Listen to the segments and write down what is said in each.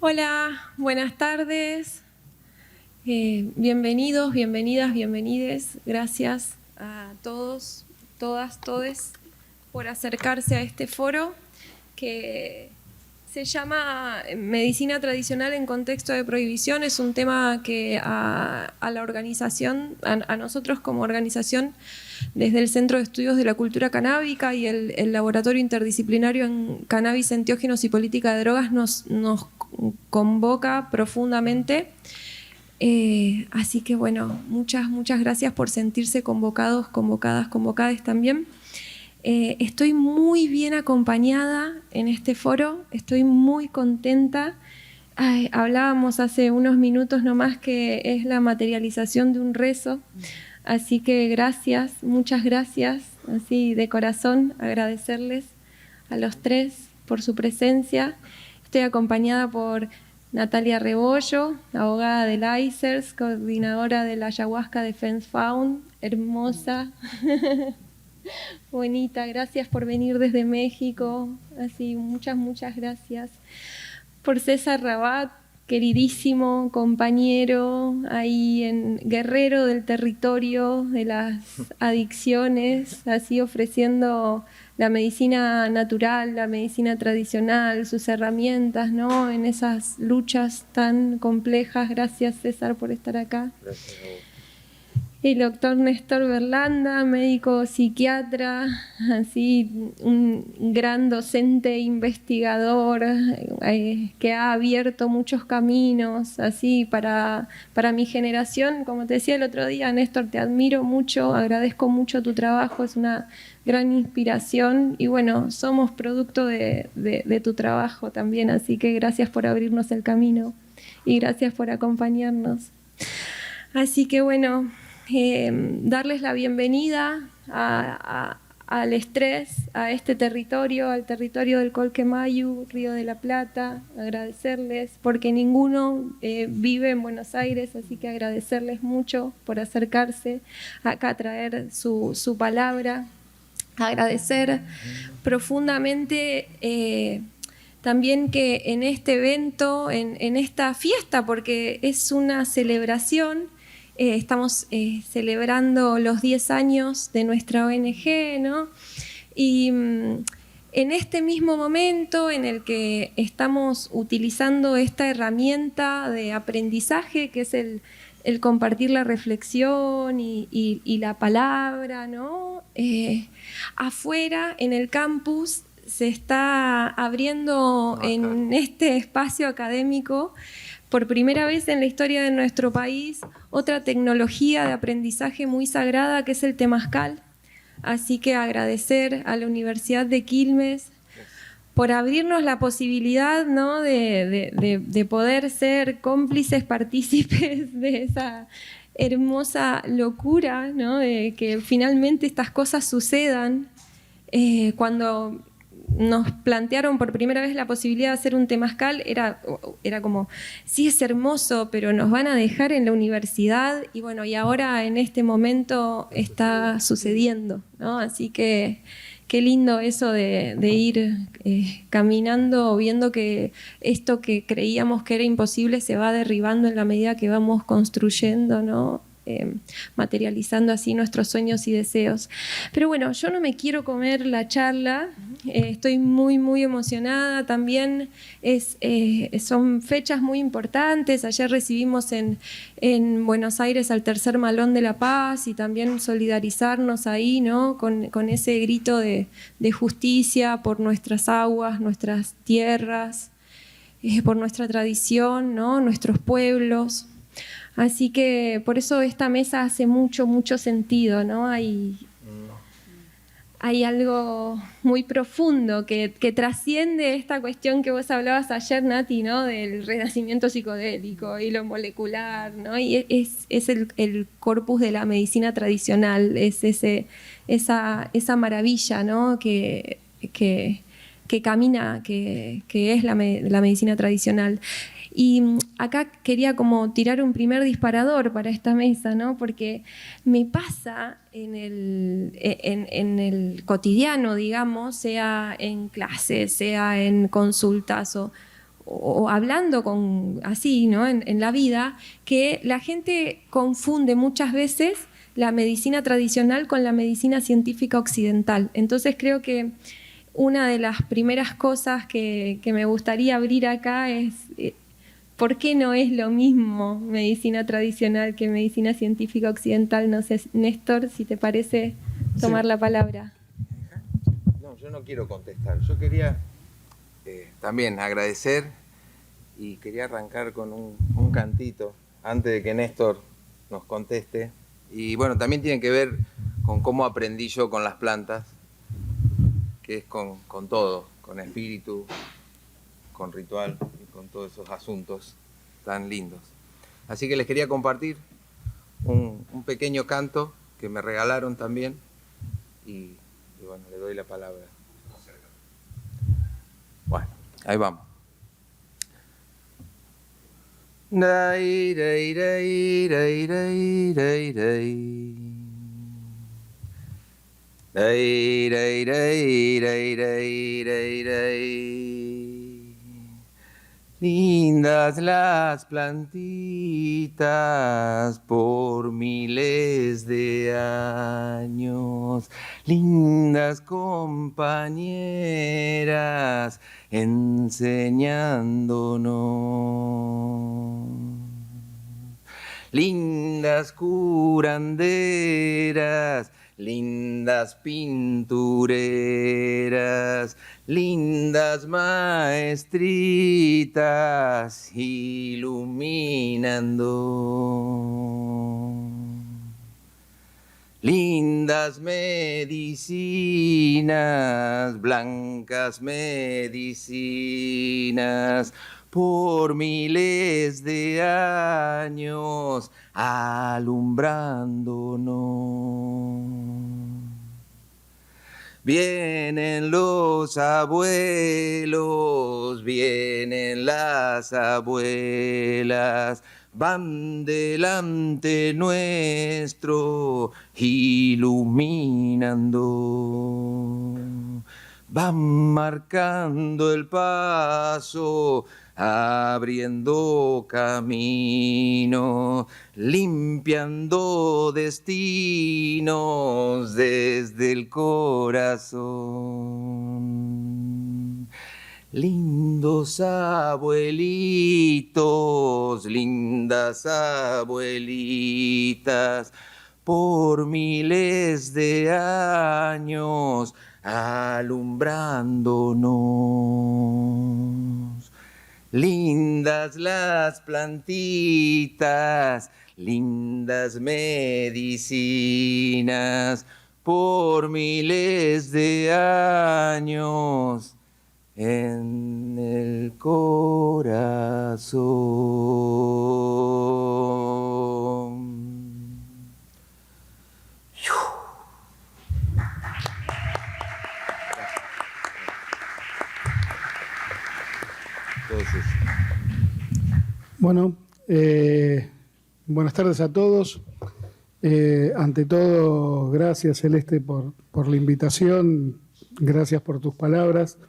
Hola, buenas tardes. Bienvenidos, bienvenidas, bienvenides. Gracias a todos, todas, todes por acercarse a este foro que se llama Medicina Tradicional en Contexto de Prohibición. Es un tema que a la organización, a nosotros como organización, desde el Centro de Estudios de la Cultura Canábica y el Laboratorio Interdisciplinario en Cannabis, Enteógenos y Política de Drogas nos convoca profundamente. Así que bueno, muchas gracias por sentirse convocados, convocadas también. Estoy muy bien acompañada en este foro, estoy muy contenta. Hablábamos hace unos minutos nomás que es la materialización de un rezo, así que gracias, muchas gracias, así de corazón agradecerles a los tres por su presencia. Estoy acompañada por Natalia Rebollo, abogada del ICERS, coordinadora de la Ayahuasca Defense Fund, hermosa. Bonita, gracias por venir desde México, así muchas gracias. Por César Rabat, queridísimo compañero, ahí en guerrero del territorio de las adicciones, así ofreciendo la medicina natural, la medicina tradicional, sus herramientas, ¿no? En esas luchas tan complejas. Gracias, César, por estar acá. Gracias a vos. El doctor Néstor Berlanda, médico psiquiatra, así un gran docente investigador que ha abierto muchos caminos así para mi generación. Como te decía el otro día, Néstor, te admiro mucho, agradezco mucho tu trabajo, es una gran inspiración y bueno, somos producto de tu trabajo también, así que gracias por abrirnos el camino y gracias por acompañarnos. Así que bueno, darles la bienvenida al estrés, a este territorio, al territorio del Colquemayu, Río de la Plata, agradecerles, porque ninguno vive en Buenos Aires, así que agradecerles mucho por acercarse acá a traer su palabra, agradecer profundamente también que en este evento, en esta fiesta, porque es una celebración, estamos celebrando los 10 años de nuestra ONG, ¿no? Y en este mismo momento en el que estamos utilizando esta herramienta de aprendizaje, que es el compartir la reflexión y la palabra, ¿no? Afuera, en el campus, se está abriendo en este espacio académico, por primera vez en la historia de nuestro país, otra tecnología de aprendizaje muy sagrada que es el temazcal. Así que agradecer a la Universidad de Quilmes por abrirnos la posibilidad, ¿no? de poder ser cómplices, partícipes de esa hermosa locura, ¿no? De que finalmente estas cosas sucedan. Cuando nos plantearon por primera vez la posibilidad de hacer un temazcal, era como, sí, es hermoso, pero nos van a dejar en la universidad, y bueno, y ahora en este momento está sucediendo, ¿no? Así que qué lindo eso de ir caminando, viendo que esto que creíamos que era imposible se va derribando en la medida que vamos construyendo, ¿no? Materializando así nuestros sueños y deseos. Pero bueno, yo no me quiero comer la charla, estoy muy emocionada. También son fechas muy importantes. Ayer recibimos en Buenos Aires al Tercer Malón de la Paz, y también solidarizarnos ahí, ¿no? con ese grito de justicia por nuestras aguas, nuestras tierras, por nuestra tradición, ¿no? Nuestros pueblos. Así que por eso esta mesa hace mucho sentido, ¿no? Hay algo muy profundo que trasciende esta cuestión que vos hablabas ayer, Nati, ¿no? Del renacimiento psicodélico y lo molecular, ¿no? Y es el corpus de la medicina tradicional, es esa maravilla, ¿no? que camina, que es la medicina tradicional. Y acá quería como tirar un primer disparador para esta mesa, ¿no? Porque me pasa en el cotidiano, digamos, sea en clases, sea en consultas o hablando así, ¿no? en la vida, que la gente confunde muchas veces la medicina tradicional con la medicina científica occidental. Entonces creo que una de las primeras cosas que me gustaría abrir acá es ¿por qué no es lo mismo medicina tradicional que medicina científica occidental? No sé, Néstor, si te parece tomar la palabra. No, yo no quiero contestar. Yo quería también agradecer y quería arrancar con un cantito antes de que Néstor nos conteste. Y bueno, también tiene que ver con cómo aprendí yo con las plantas, que es con todo, con espíritu, con ritual y con todos esos asuntos tan lindos. Así que les quería compartir un pequeño canto que me regalaron también y bueno, le doy la palabra. Bueno, ahí vamos. Dai, dai, dai, dai, dai, dai, dai. Dai, dai, dai, dai, dai, dai, dai. Lindas las plantitas por miles de años, lindas compañeras enseñándonos. Lindas curanderas, lindas pintureras, lindas maestritas iluminando. Lindas medicinas, blancas medicinas, por miles de años alumbrándonos. Vienen los abuelos, vienen las abuelas, van delante nuestro iluminando. Van marcando el paso, abriendo camino, limpiando destinos desde el corazón. Lindos abuelitos, lindas abuelitas, por miles de años alumbrándonos. Lindas las plantitas, lindas medicinas, por miles de años en el corazón. Bueno, buenas tardes a todos. Ante todo, gracias Celeste por la invitación, gracias por tus palabras.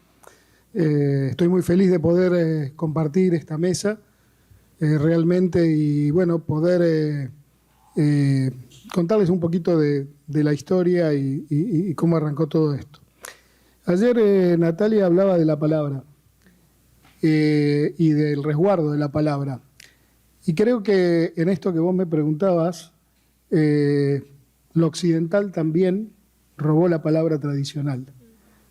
Estoy muy feliz de poder compartir esta mesa realmente y bueno, poder contarles un poquito de la historia y cómo arrancó todo esto. Ayer Natalia hablaba de la palabra y del resguardo de la palabra. Y creo que en esto que vos me preguntabas, lo occidental también robó la palabra tradicional.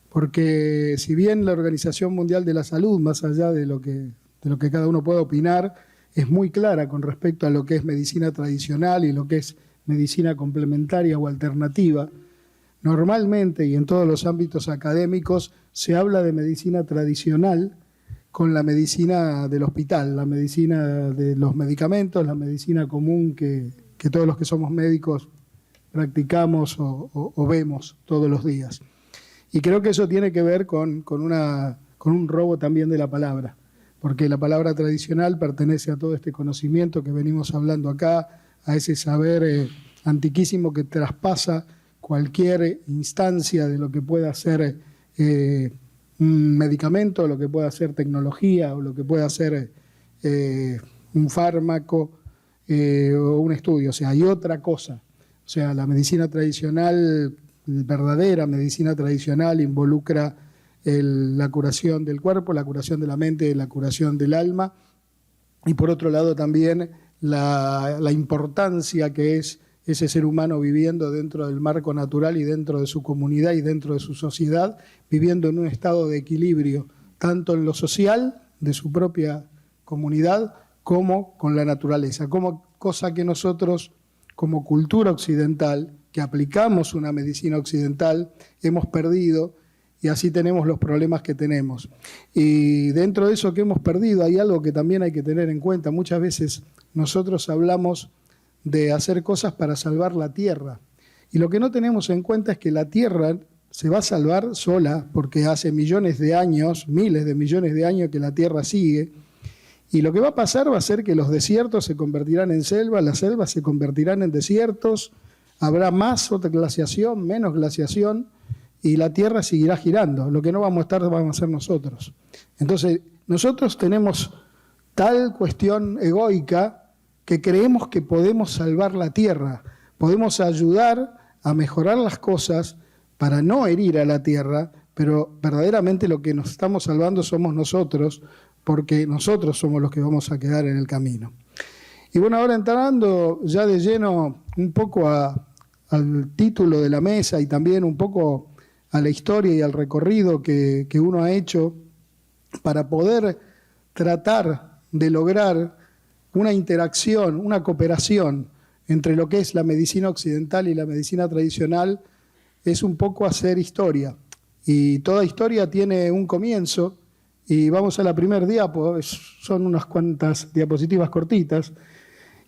Porque si bien la Organización Mundial de la Salud, más allá de lo que cada uno pueda opinar, es muy clara con respecto a lo que es medicina tradicional y lo que es medicina complementaria o alternativa, normalmente y en todos los ámbitos académicos se habla de medicina tradicional con la medicina del hospital, la medicina de los medicamentos, la medicina común que todos los que somos médicos practicamos o vemos todos los días. Y creo que eso tiene que ver con un robo también de la palabra, porque la palabra tradicional pertenece a todo este conocimiento que venimos hablando acá, a ese saber antiquísimo que traspasa cualquier instancia de lo que pueda ser un medicamento, lo que pueda ser tecnología o lo que pueda ser un fármaco o un estudio. O sea, hay otra cosa. O sea, la medicina tradicional, verdadera medicina tradicional, involucra la curación del cuerpo, la curación de la mente, la curación del alma, y por otro lado también la importancia que es ese ser humano viviendo dentro del marco natural y dentro de su comunidad y dentro de su sociedad, viviendo en un estado de equilibrio, tanto en lo social de su propia comunidad como con la naturaleza, como cosa que nosotros como cultura occidental, que aplicamos una medicina occidental, hemos perdido, y así tenemos los problemas que tenemos. Y dentro de eso que hemos perdido hay algo que también hay que tener en cuenta. Muchas veces nosotros hablamos de hacer cosas para salvar la tierra. Y lo que no tenemos en cuenta es que la tierra se va a salvar sola, porque hace millones de años, miles de millones de años que la tierra sigue. Y lo que va a pasar va a ser que los desiertos se convertirán en selvas, las selvas se convertirán en desiertos, habrá más otra glaciación, menos glaciación, y la Tierra seguirá girando. Lo que no vamos a estar vamos a ser nosotros. Entonces, nosotros tenemos tal cuestión egoica que creemos que podemos salvar la Tierra, podemos ayudar a mejorar las cosas para no herir a la Tierra, pero verdaderamente lo que nos estamos salvando somos nosotros, porque nosotros somos los que vamos a quedar en el camino. Y bueno, ahora entrando ya de lleno un poco al título de la mesa y también un poco a la historia y al recorrido que uno ha hecho para poder tratar de lograr una interacción, una cooperación entre lo que es la medicina occidental y la medicina tradicional, es un poco hacer historia. Y toda historia tiene un comienzo, y vamos a la primer diapo, son unas cuantas diapositivas cortitas,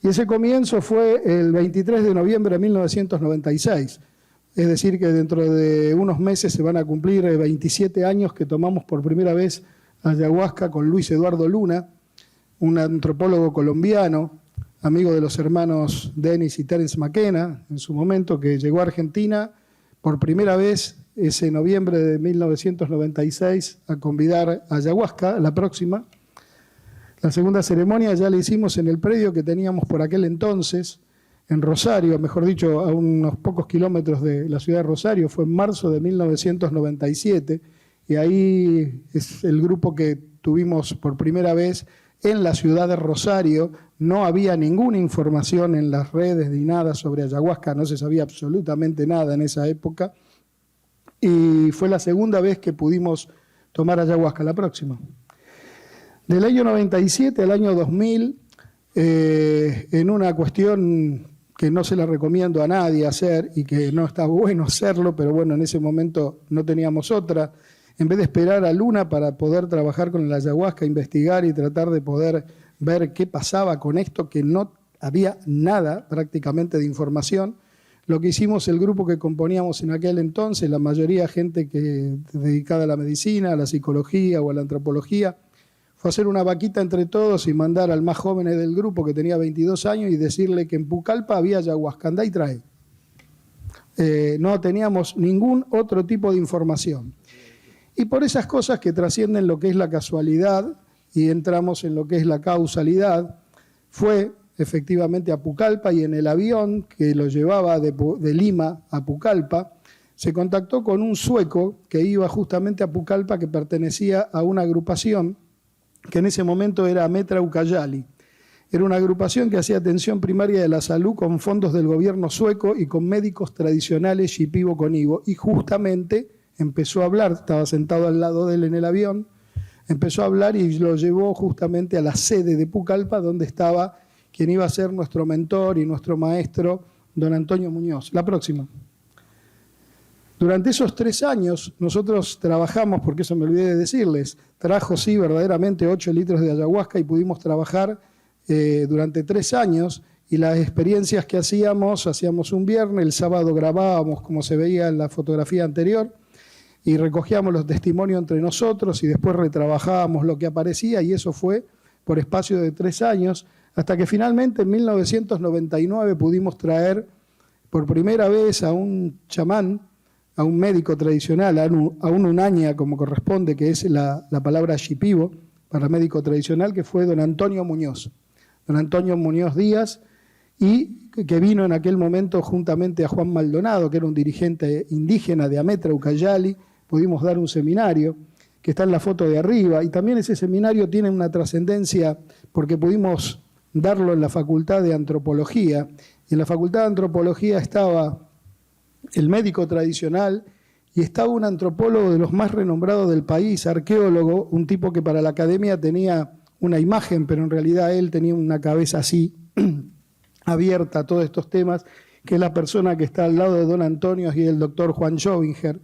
y ese comienzo fue el 23 de noviembre de 1996. Es decir, que dentro de unos meses se van a cumplir 27 años que tomamos por primera vez ayahuasca con Luis Eduardo Luna, un antropólogo colombiano, amigo de los hermanos Dennis y Terence McKenna, en su momento, que llegó a Argentina por primera vez ese noviembre de 1996 a convidar a ayahuasca, la próxima. La segunda ceremonia ya la hicimos en el predio que teníamos por aquel entonces, en Rosario, mejor dicho, a unos pocos kilómetros de la ciudad de Rosario, fue en marzo de 1997, y ahí es el grupo que tuvimos por primera vez en la ciudad de Rosario. No había ninguna información en las redes ni nada sobre ayahuasca, no se sabía absolutamente nada en esa época, y fue la segunda vez que pudimos tomar ayahuasca. La próxima. Del año 97 al año 2000, en una cuestión que no se la recomiendo a nadie hacer y que no está bueno hacerlo, pero bueno, en ese momento no teníamos otra. En vez de esperar a Luna para poder trabajar con la ayahuasca, investigar y tratar de poder ver qué pasaba con esto, que no había nada prácticamente de información, lo que hicimos el grupo que componíamos en aquel entonces, la mayoría gente que dedicada a la medicina, a la psicología o a la antropología, fue hacer una vaquita entre todos y mandar al más joven del grupo, que tenía 22 años, y decirle que en Pucallpa había ayahuasca, andá y trae. No teníamos ningún otro tipo de información. Y por esas cosas que trascienden lo que es la casualidad y entramos en lo que es la causalidad, fue efectivamente a Pucallpa, y en el avión que lo llevaba de Lima a Pucallpa, se contactó con un sueco que iba justamente a Pucallpa, que pertenecía a una agrupación que en ese momento era Metra Ucayali. Era una agrupación que hacía atención primaria de la salud con fondos del gobierno sueco y con médicos tradicionales Shipibo con Ivo. Y justamente empezó a hablar, estaba sentado al lado de él en el avión, empezó a hablar y lo llevó justamente a la sede de Pucallpa, donde estaba quien iba a ser nuestro mentor y nuestro maestro, don Antonio Muñoz. La próxima. Durante esos 3 años nosotros trabajamos, porque eso me olvidé de decirles, trajo sí verdaderamente 8 litros de ayahuasca y pudimos trabajar durante 3 años, y las experiencias que hacíamos un viernes, el sábado grabábamos como se veía en la fotografía anterior y recogíamos los testimonios entre nosotros y después retrabajábamos lo que aparecía, y eso fue por espacio de 3 años, hasta que finalmente en 1999 pudimos traer por primera vez a un chamán, a un médico tradicional, a un unaña como corresponde, que es la palabra shipibo para médico tradicional, que fue don Antonio Muñoz. Don Antonio Muñoz Díaz, y que vino en aquel momento juntamente a Juan Maldonado, que era un dirigente indígena de Ametra, Ucayali. Pudimos dar un seminario que está en la foto de arriba, y también ese seminario tiene una trascendencia porque pudimos darlo en la Facultad de Antropología. Y en la Facultad de Antropología estaba el médico tradicional y estaba un antropólogo de los más renombrados del país, arqueólogo, un tipo que para la academia tenía una imagen, pero en realidad él tenía una cabeza así, abierta a todos estos temas, que es la persona que está al lado de don Antonio y el doctor Juan Schobinger.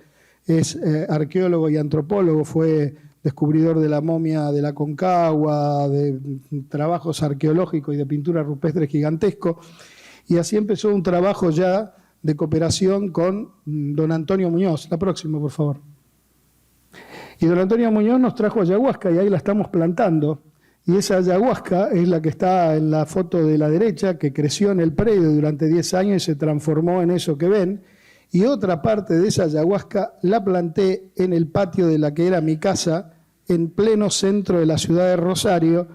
Es arqueólogo y antropólogo, fue descubridor de la momia de la Aconcagua, de trabajos arqueológicos y de pintura rupestre gigantesco, y así empezó un trabajo ya de cooperación con don Antonio Muñoz. La próxima, por favor. Y don Antonio Muñoz nos trajo ayahuasca y ahí la estamos plantando. Y esa ayahuasca es la que está en la foto de la derecha, que creció en el predio durante 10 años y se transformó en eso que ven. Y otra parte de esa ayahuasca la planté en el patio de la que era mi casa, en pleno centro de la ciudad de Rosario,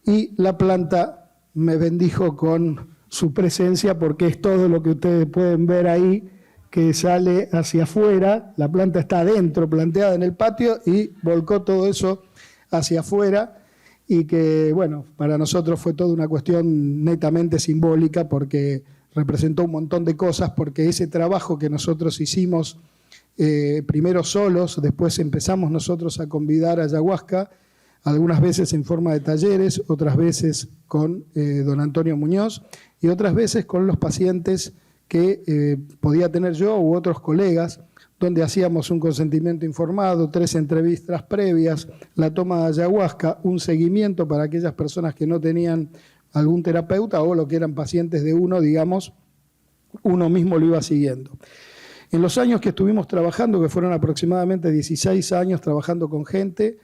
y la planta me bendijo con su presencia, porque es todo lo que ustedes pueden ver ahí, que sale hacia afuera. La planta está adentro, planteada en el patio, y volcó todo eso hacia afuera, y que, bueno, para nosotros fue toda una cuestión netamente simbólica, porque representó un montón de cosas, porque ese trabajo que nosotros hicimos, primero solos, después empezamos nosotros a convidar a ayahuasca, algunas veces en forma de talleres, otras veces con don Antonio Muñoz, y otras veces con los pacientes que podía tener yo u otros colegas, donde hacíamos un consentimiento informado, 3 entrevistas previas, la toma de ayahuasca, un seguimiento para aquellas personas que no tenían algún terapeuta o lo que eran pacientes de uno, digamos, uno mismo lo iba siguiendo. En los años que estuvimos trabajando, que fueron aproximadamente 16 años trabajando con gente,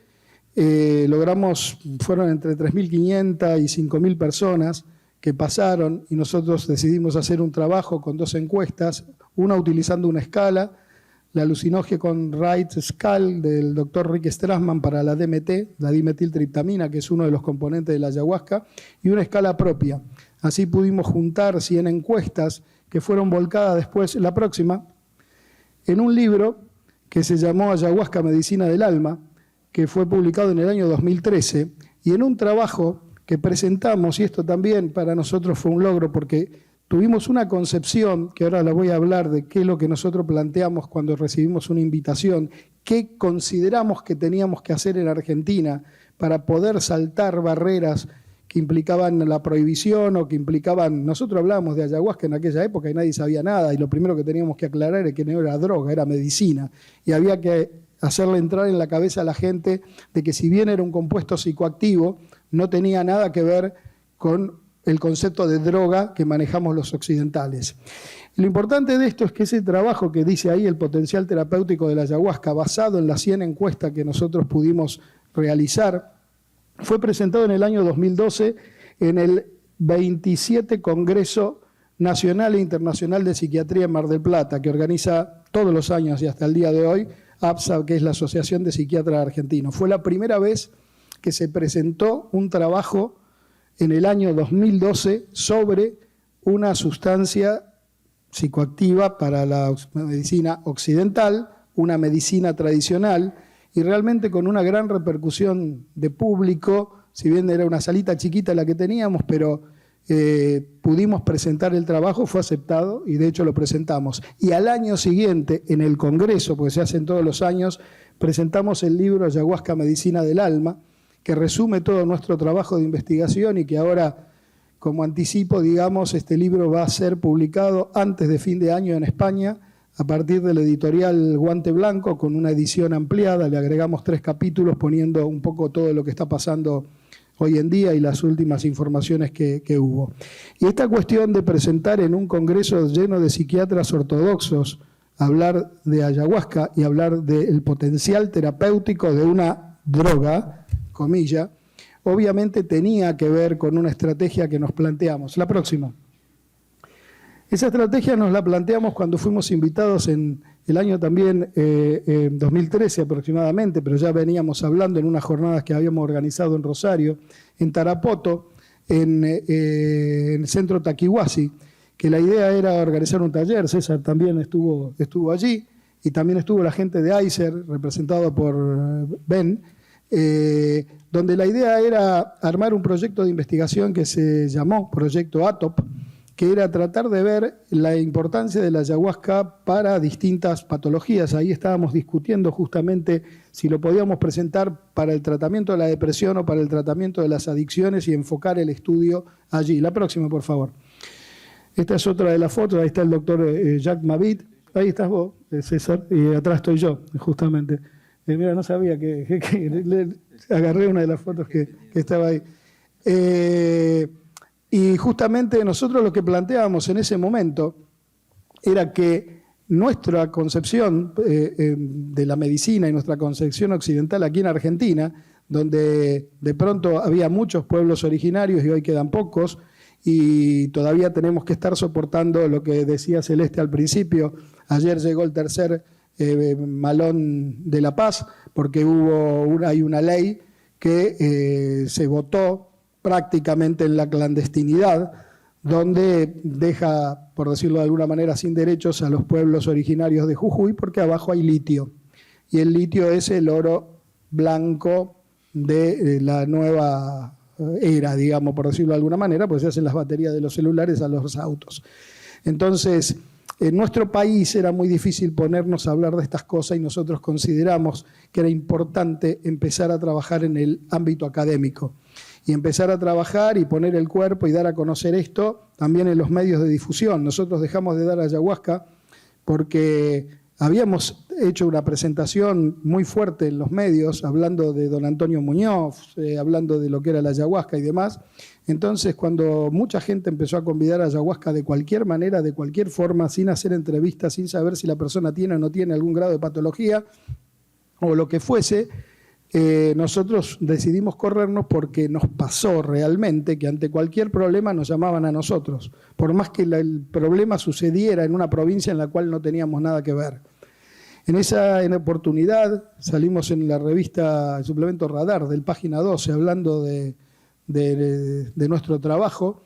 fueron entre 3.500 y 5.000 personas que pasaron, y nosotros decidimos hacer un trabajo con 2 encuestas, una utilizando una escala, la Hallucinogen Rate Scale del doctor Rick Strassman para la DMT, la dimetiltriptamina, que es uno de los componentes de la ayahuasca, y una escala propia. Así pudimos juntar 100 encuestas que fueron volcadas después, la próxima, en un libro que se llamó Ayahuasca, Medicina del Alma, que fue publicado en el año 2013, y en un trabajo que presentamos, y esto también para nosotros fue un logro, porque tuvimos una concepción, que ahora la voy a hablar, de qué es lo que nosotros planteamos cuando recibimos una invitación, qué consideramos que teníamos que hacer en Argentina para poder saltar barreras que implicaban la prohibición o que implicaban... Nosotros hablábamos de ayahuasca en aquella época y nadie sabía nada, y lo primero que teníamos que aclarar era que no era droga, era medicina, y había que hacerle entrar en la cabeza a la gente de que si bien era un compuesto psicoactivo, no tenía nada que ver con el concepto de droga que manejamos los occidentales. Lo importante de esto es que ese trabajo que dice ahí, el potencial terapéutico de la ayahuasca, basado en las 100 encuestas que nosotros pudimos realizar, fue presentado en el año 2012 en el 27 Congreso Nacional e Internacional de Psiquiatría en Mar del Plata, que organiza todos los años y hasta el día de hoy APSA, que es la Asociación de Psiquiatras Argentinos. Fue la primera vez que se presentó un trabajo en el año 2012 sobre una sustancia psicoactiva para la medicina occidental, una medicina tradicional, y realmente con una gran repercusión de público, si bien era una salita chiquita la que teníamos, pero pudimos presentar el trabajo, fue aceptado y de hecho lo presentamos. Y al año siguiente, en el Congreso, porque se hacen todos los años, presentamos el libro Ayahuasca, Medicina del Alma, que resume todo nuestro trabajo de investigación y que ahora, como anticipo, digamos, este libro va a ser publicado antes de fin de año en España, a partir de la editorial Guante Blanco, con una edición ampliada. Le agregamos 3 capítulos poniendo un poco todo lo que está pasando hoy en día y las últimas informaciones que hubo. Y esta cuestión de presentar en un congreso lleno de psiquiatras ortodoxos, hablar de ayahuasca y hablar del potencial terapéutico de una droga, comilla, obviamente tenía que ver con una estrategia que nos planteamos. La próxima. Esa estrategia nos la planteamos cuando fuimos invitados en el año también 2013 aproximadamente, pero ya veníamos hablando en unas jornadas que habíamos organizado en Rosario, en Tarapoto, en el centro Taquihuasi, que la idea era organizar un taller. César también estuvo allí, y también estuvo la gente de AICER, representado por Ben, donde la idea era armar un proyecto de investigación que se llamó Proyecto ATOP, que era tratar de ver la importancia de la ayahuasca para distintas patologías. Ahí estábamos discutiendo justamente si lo podíamos presentar para el tratamiento de la depresión o para el tratamiento de las adicciones y enfocar el estudio allí. La próxima, por favor. Esta es otra de las fotos. Ahí está el doctor Jacques Mabit. Ahí estás vos, César, y atrás estoy yo, justamente. Mira, no sabía que agarré una de las fotos que estaba ahí. Y justamente nosotros lo que planteábamos en ese momento era que nuestra concepción de la medicina y nuestra concepción occidental aquí en Argentina, donde de pronto había muchos pueblos originarios y hoy quedan pocos, y todavía tenemos que estar soportando lo que decía Celeste al principio. Ayer llegó el tercer malón de La Paz, porque hay una ley que se votó prácticamente en la clandestinidad, donde deja, por decirlo de alguna manera, sin derechos a los pueblos originarios de Jujuy, porque abajo hay litio. Y el litio es el oro blanco de la nueva era, digamos, por decirlo de alguna manera, pues se hacen las baterías de los celulares a los autos. Entonces, en nuestro país era muy difícil ponernos a hablar de estas cosas, y nosotros consideramos que era importante empezar a trabajar en el ámbito académico y empezar a trabajar y poner el cuerpo y dar a conocer esto también en los medios de difusión. Nosotros dejamos de dar ayahuasca porque habíamos hecho una presentación muy fuerte en los medios, hablando de don Antonio Muñoz, hablando de lo que era la ayahuasca y demás. Entonces, cuando mucha gente empezó a convidar a ayahuasca de cualquier manera, de cualquier forma, sin hacer entrevistas, sin saber si la persona tiene o no tiene algún grado de patología o lo que fuese, nosotros decidimos corrernos, porque nos pasó realmente que ante cualquier problema nos llamaban a nosotros, por más que el problema sucediera en una provincia en la cual no teníamos nada que ver. En esa oportunidad salimos en la revista, el suplemento Radar del Página 12, hablando de nuestro trabajo,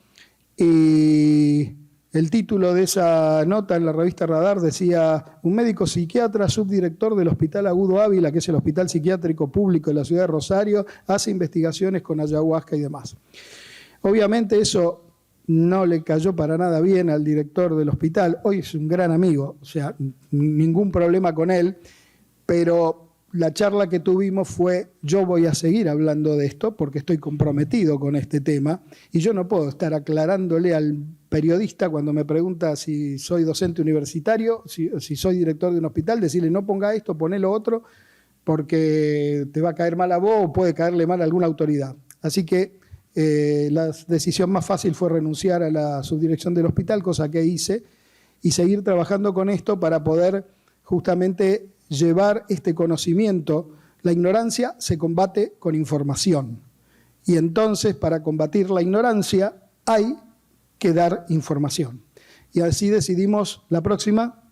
y el título de esa nota en la revista Radar decía: un médico psiquiatra, subdirector del Hospital Agudo Ávila, que es el hospital psiquiátrico público de la ciudad de Rosario, hace investigaciones con ayahuasca y demás. Obviamente eso no le cayó para nada bien al director del hospital. Hoy es un gran amigo, o sea, ningún problema con él, pero la charla que tuvimos fue: yo voy a seguir hablando de esto porque estoy comprometido con este tema, y yo no puedo estar aclarándole al periodista cuando me pregunta si soy docente universitario, si soy director de un hospital, decirle: no ponga esto, poné lo otro, porque te va a caer mal a vos o puede caerle mal a alguna autoridad. Así que la decisión más fácil fue renunciar a la subdirección del hospital, cosa que hice, y seguir trabajando con esto para poder justamente llevar este conocimiento. La ignorancia se combate con información, y entonces para combatir la ignorancia hay que dar información. Y así decidimos, la próxima,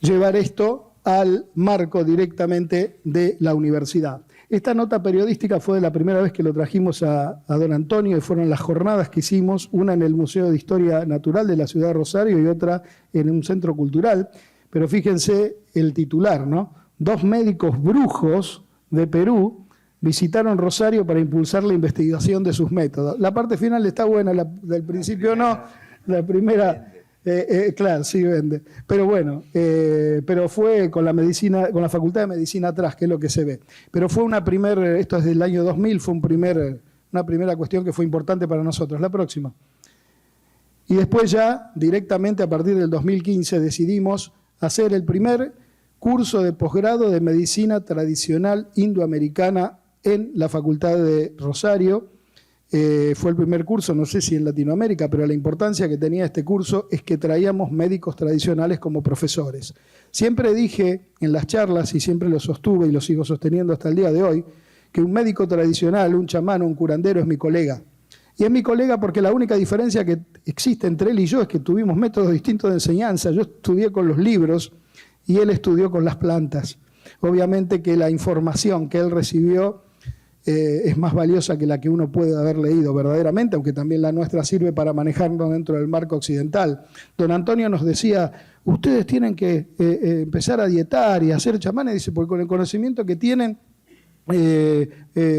llevar esto al marco directamente de la universidad. Esta nota periodística fue de la primera vez que lo trajimos a don Antonio, y fueron las jornadas que hicimos, una en el Museo de Historia Natural de la ciudad de Rosario y otra en un centro cultural. Pero fíjense el titular, ¿no? 2 médicos brujos de Perú visitaron Rosario para impulsar la investigación de sus métodos. La parte final está buena, del principio no, la primera, claro, sí vende. Pero bueno, pero fue con la medicina, con la Facultad de Medicina atrás, que es lo que se ve. Pero fue esto es del año 2000, fue una primera cuestión que fue importante para nosotros. La próxima. Y después ya, directamente a partir del 2015, decidimos hacer el primer curso de posgrado de medicina tradicional indoamericana en la Facultad de Rosario. Fue el primer curso, no sé si en Latinoamérica, pero la importancia que tenía este curso es que traíamos médicos tradicionales como profesores. Siempre dije en las charlas, y siempre lo sostuve y lo sigo sosteniendo hasta el día de hoy, que un médico tradicional, un chamán, un curandero es mi colega. Y es mi colega porque la única diferencia que existe entre él y yo es que tuvimos métodos distintos de enseñanza. Yo estudié con los libros y él estudió con las plantas. Obviamente que la información que él recibió es más valiosa que la que uno puede haber leído verdaderamente, aunque también la nuestra sirve para manejarnos dentro del marco occidental. Don Antonio nos decía, ustedes tienen que empezar a dietar y a hacer chamanes, dice, porque con el conocimiento que tienen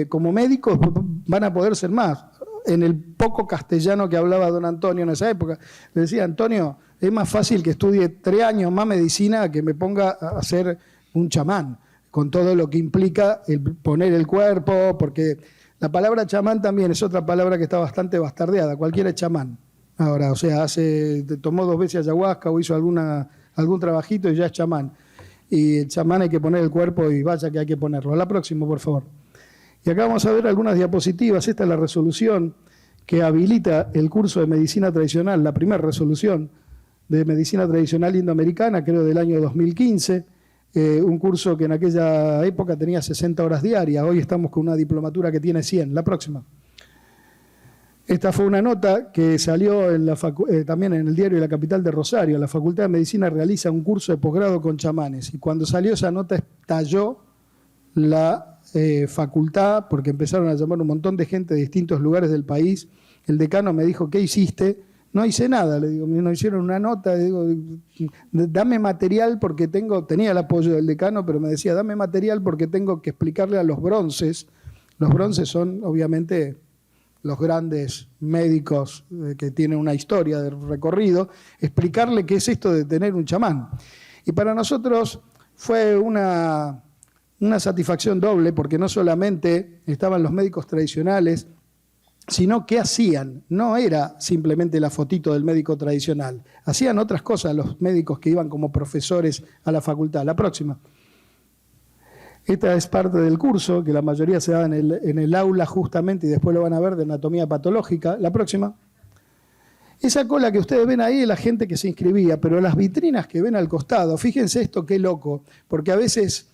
como médicos van a poder ser más. En el poco castellano que hablaba don Antonio en esa época, le decía, Antonio, es más fácil que estudie 3 años más medicina que me ponga a ser un chamán, con todo lo que implica el poner el cuerpo, porque la palabra chamán también es otra palabra que está bastante bastardeada, cualquiera es chamán. Ahora, o sea, tomó 2 veces ayahuasca o hizo algún trabajito y ya es chamán. Y el chamán hay que poner el cuerpo y vaya que hay que ponerlo. A la próxima, por favor. Y acá vamos a ver algunas diapositivas. Esta es la resolución que habilita el curso de medicina tradicional, la primera resolución de medicina tradicional indoamericana, creo del año 2015, un curso que en aquella época tenía 60 horas diarias, hoy estamos con una diplomatura que tiene 100. La próxima. Esta fue una nota que salió también en el diario de la capital de Rosario. La Facultad de Medicina realiza un curso de posgrado con chamanes, y cuando salió esa nota estalló la facultad, porque empezaron a llamar un montón de gente de distintos lugares del país. El decano me dijo, ¿qué hiciste? No hice nada, le digo, nos hicieron una nota, le digo, dame material porque tenía el apoyo del decano, pero me decía, dame material porque tengo que explicarle a los bronces. Los bronces son, obviamente, los grandes médicos que tienen una historia de recorrido, explicarle qué es esto de tener un chamán. Y para nosotros fue una satisfacción doble, porque no solamente estaban los médicos tradicionales, sino que hacían. No era simplemente la fotito del médico tradicional, hacían otras cosas los médicos que iban como profesores a la facultad. La próxima. Esta es parte del curso, que la mayoría se da en el aula justamente, y después lo van a ver, de anatomía patológica. La próxima. Esa cola que ustedes ven ahí es la gente que se inscribía, pero las vitrinas que ven al costado, fíjense esto qué loco, porque a veces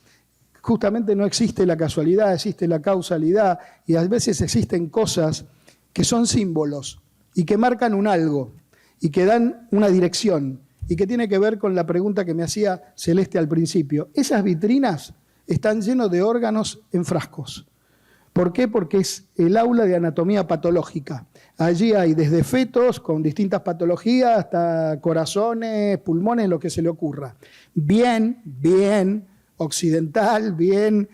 justamente no existe la casualidad, existe la causalidad, y a veces existen cosas que son símbolos y que marcan un algo y que dan una dirección y que tiene que ver con la pregunta que me hacía Celeste al principio. Esas vitrinas están llenas de órganos en frascos. ¿Por qué? Porque es el aula de anatomía patológica. Allí hay desde fetos con distintas patologías hasta corazones, pulmones, lo que se le ocurra. Bien occidental, bien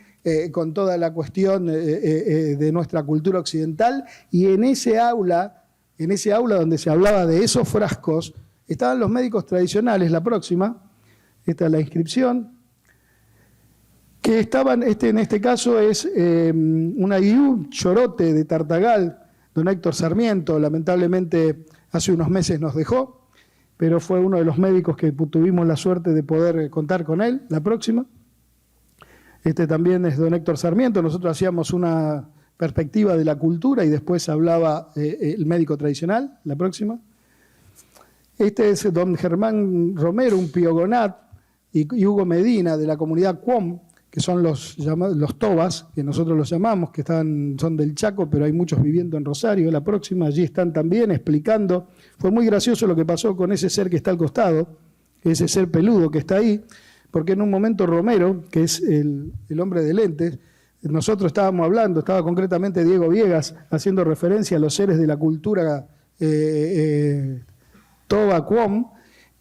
con toda la cuestión de nuestra cultura occidental, y en ese aula donde se hablaba de esos frascos, estaban los médicos tradicionales. La próxima, esta es la inscripción, que estaban, en este caso es un chorote de Tartagal, don Héctor Sarmiento, lamentablemente hace unos meses nos dejó, pero fue uno de los médicos que tuvimos la suerte de poder contar con él. La próxima. Este también es don Héctor Sarmiento. Nosotros hacíamos una perspectiva de la cultura y después hablaba el médico tradicional. La próxima. Este es don Germán Romero, un piogonat, y Hugo Medina de la comunidad Cuom, que son los tobas, que nosotros los llamamos, que son del Chaco, pero hay muchos viviendo en Rosario. La próxima, allí están también explicando. Fue muy gracioso lo que pasó con ese ser que está al costado, ese ser peludo que está ahí, porque en un momento Romero, que es el hombre de lentes, nosotros estábamos hablando, estaba concretamente Diego Viegas haciendo referencia a los seres de la cultura Toba Cuom,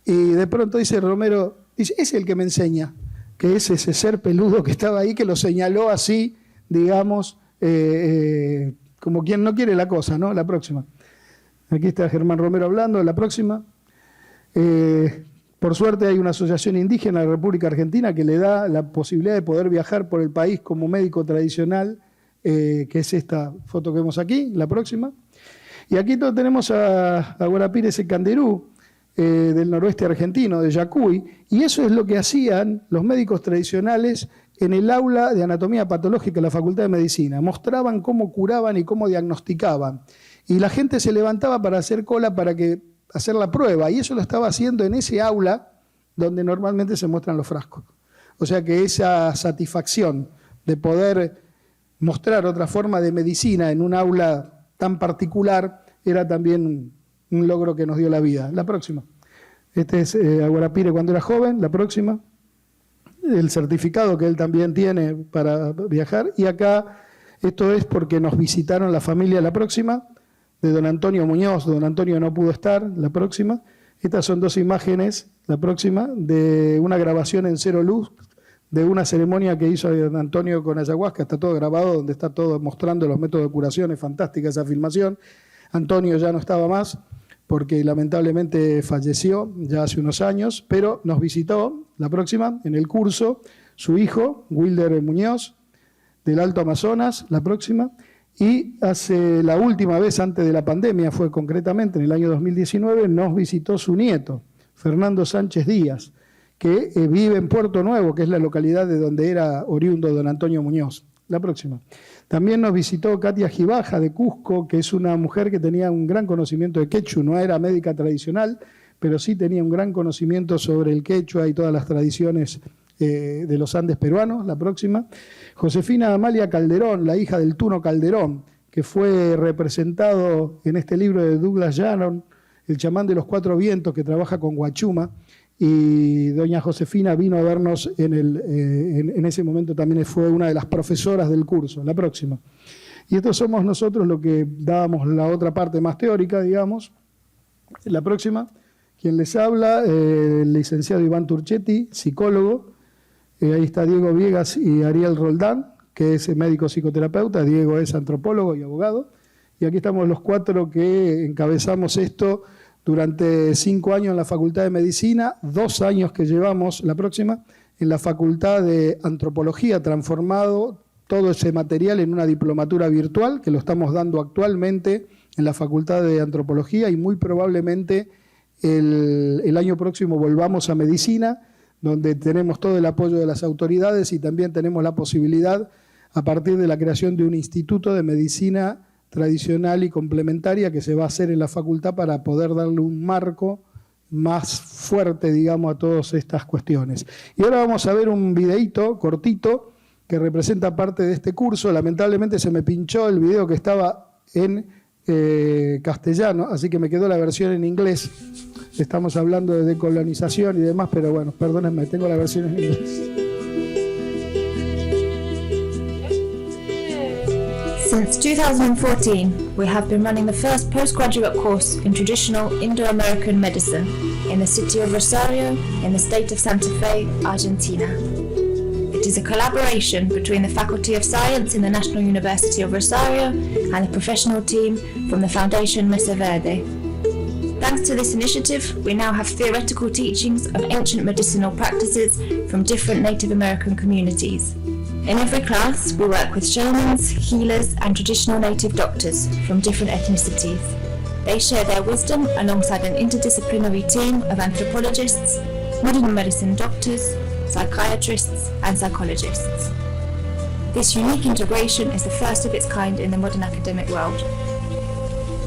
y de pronto dice Romero, dice, es el que me enseña, que es ese ser peludo que estaba ahí, que lo señaló así, digamos, como quien no quiere la cosa, ¿no? La próxima. Aquí está Germán Romero hablando. La próxima. Por suerte hay una asociación indígena de la República Argentina que le da la posibilidad de poder viajar por el país como médico tradicional, que es esta foto que vemos aquí. La próxima. Y aquí tenemos a Guarapires Canderú, del noroeste argentino, de Yacuy, y eso es lo que hacían los médicos tradicionales en el aula de anatomía patológica de la Facultad de Medicina. Mostraban cómo curaban y cómo diagnosticaban. Y la gente se levantaba para hacer cola para hacer la prueba, y eso lo estaba haciendo en ese aula donde normalmente se muestran los frascos. O sea que esa satisfacción de poder mostrar otra forma de medicina en un aula tan particular era también un logro que nos dio la vida. La próxima. Este es Aguarapire cuando era joven, la próxima. El certificado que él también tiene para viajar. Y acá, esto es porque nos visitaron la familia, la próxima, de don Antonio Muñoz. Don Antonio no pudo estar, la próxima. Estas son dos imágenes, la próxima, de una grabación en cero luz, de una ceremonia que hizo don Antonio con ayahuasca. Está todo grabado, donde está todo mostrando los métodos de curación. Es fantástica esa filmación. Antonio ya no estaba más, porque lamentablemente falleció ya hace unos años, pero nos visitó, la próxima, en el curso, su hijo, Wilder Muñoz, del Alto Amazonas, la próxima, y hace la última vez antes de la pandemia, fue concretamente en el año 2019, nos visitó su nieto, Fernando Sánchez Díaz, que vive en Puerto Nuevo, que es la localidad de donde era oriundo don Antonio Muñoz. La próxima. También nos visitó Katia Gibaja de Cusco, que es una mujer que tenía un gran conocimiento de quechua, no era médica tradicional, pero sí tenía un gran conocimiento sobre el quechua y todas las tradiciones de los Andes peruanos. La próxima. Josefina Amalia Calderón, la hija del Tuno Calderón, que fue representado en este libro de Douglas Shannon, El chamán de los cuatro vientos, que trabaja con Huachuma, y doña Josefina vino a vernos en ese momento, también fue una de las profesoras del curso. La próxima. Y estos somos nosotros lo que dábamos la otra parte más teórica, digamos. La próxima, quien les habla, el licenciado Iván Turchetti, psicólogo. Ahí está Diego Viegas y Ariel Roldán, que es médico psicoterapeuta. Diego es antropólogo y abogado. Y aquí estamos los cuatro que encabezamos esto durante 5 años en la Facultad de Medicina, 2 años que llevamos, la próxima, en la Facultad de Antropología, transformado todo ese material en una diplomatura virtual, que lo estamos dando actualmente en la Facultad de Antropología, y muy probablemente el año próximo volvamos a Medicina, donde tenemos todo el apoyo de las autoridades y también tenemos la posibilidad, a partir de la creación de un instituto de medicina tradicional y complementaria que se va a hacer en la facultad para poder darle un marco más fuerte, digamos, a todas estas cuestiones. Y ahora vamos a ver un videíto cortito que representa parte de este curso. Lamentablemente se me pinchó el video que estaba en castellano, así que me quedó la versión en inglés. Estamos hablando de decolonización y demás, pero bueno, perdónenme, tengo la versión en inglés. Since 2014, we have been running the first postgraduate course in traditional Indo-American medicine in the city of Rosario, in the state of Santa Fe, Argentina. It is a collaboration between the Faculty of Science in the National University of Rosario and the professional team from the Foundation Mesa Verde. Thanks to this initiative, we now have theoretical teachings of ancient medicinal practices from different Native American communities. In every class, we work with shamans, healers, and traditional native doctors from different ethnicities. They share their wisdom alongside an interdisciplinary team of anthropologists, modern medicine doctors, psychiatrists, and psychologists. This unique integration is the first of its kind in the modern academic world.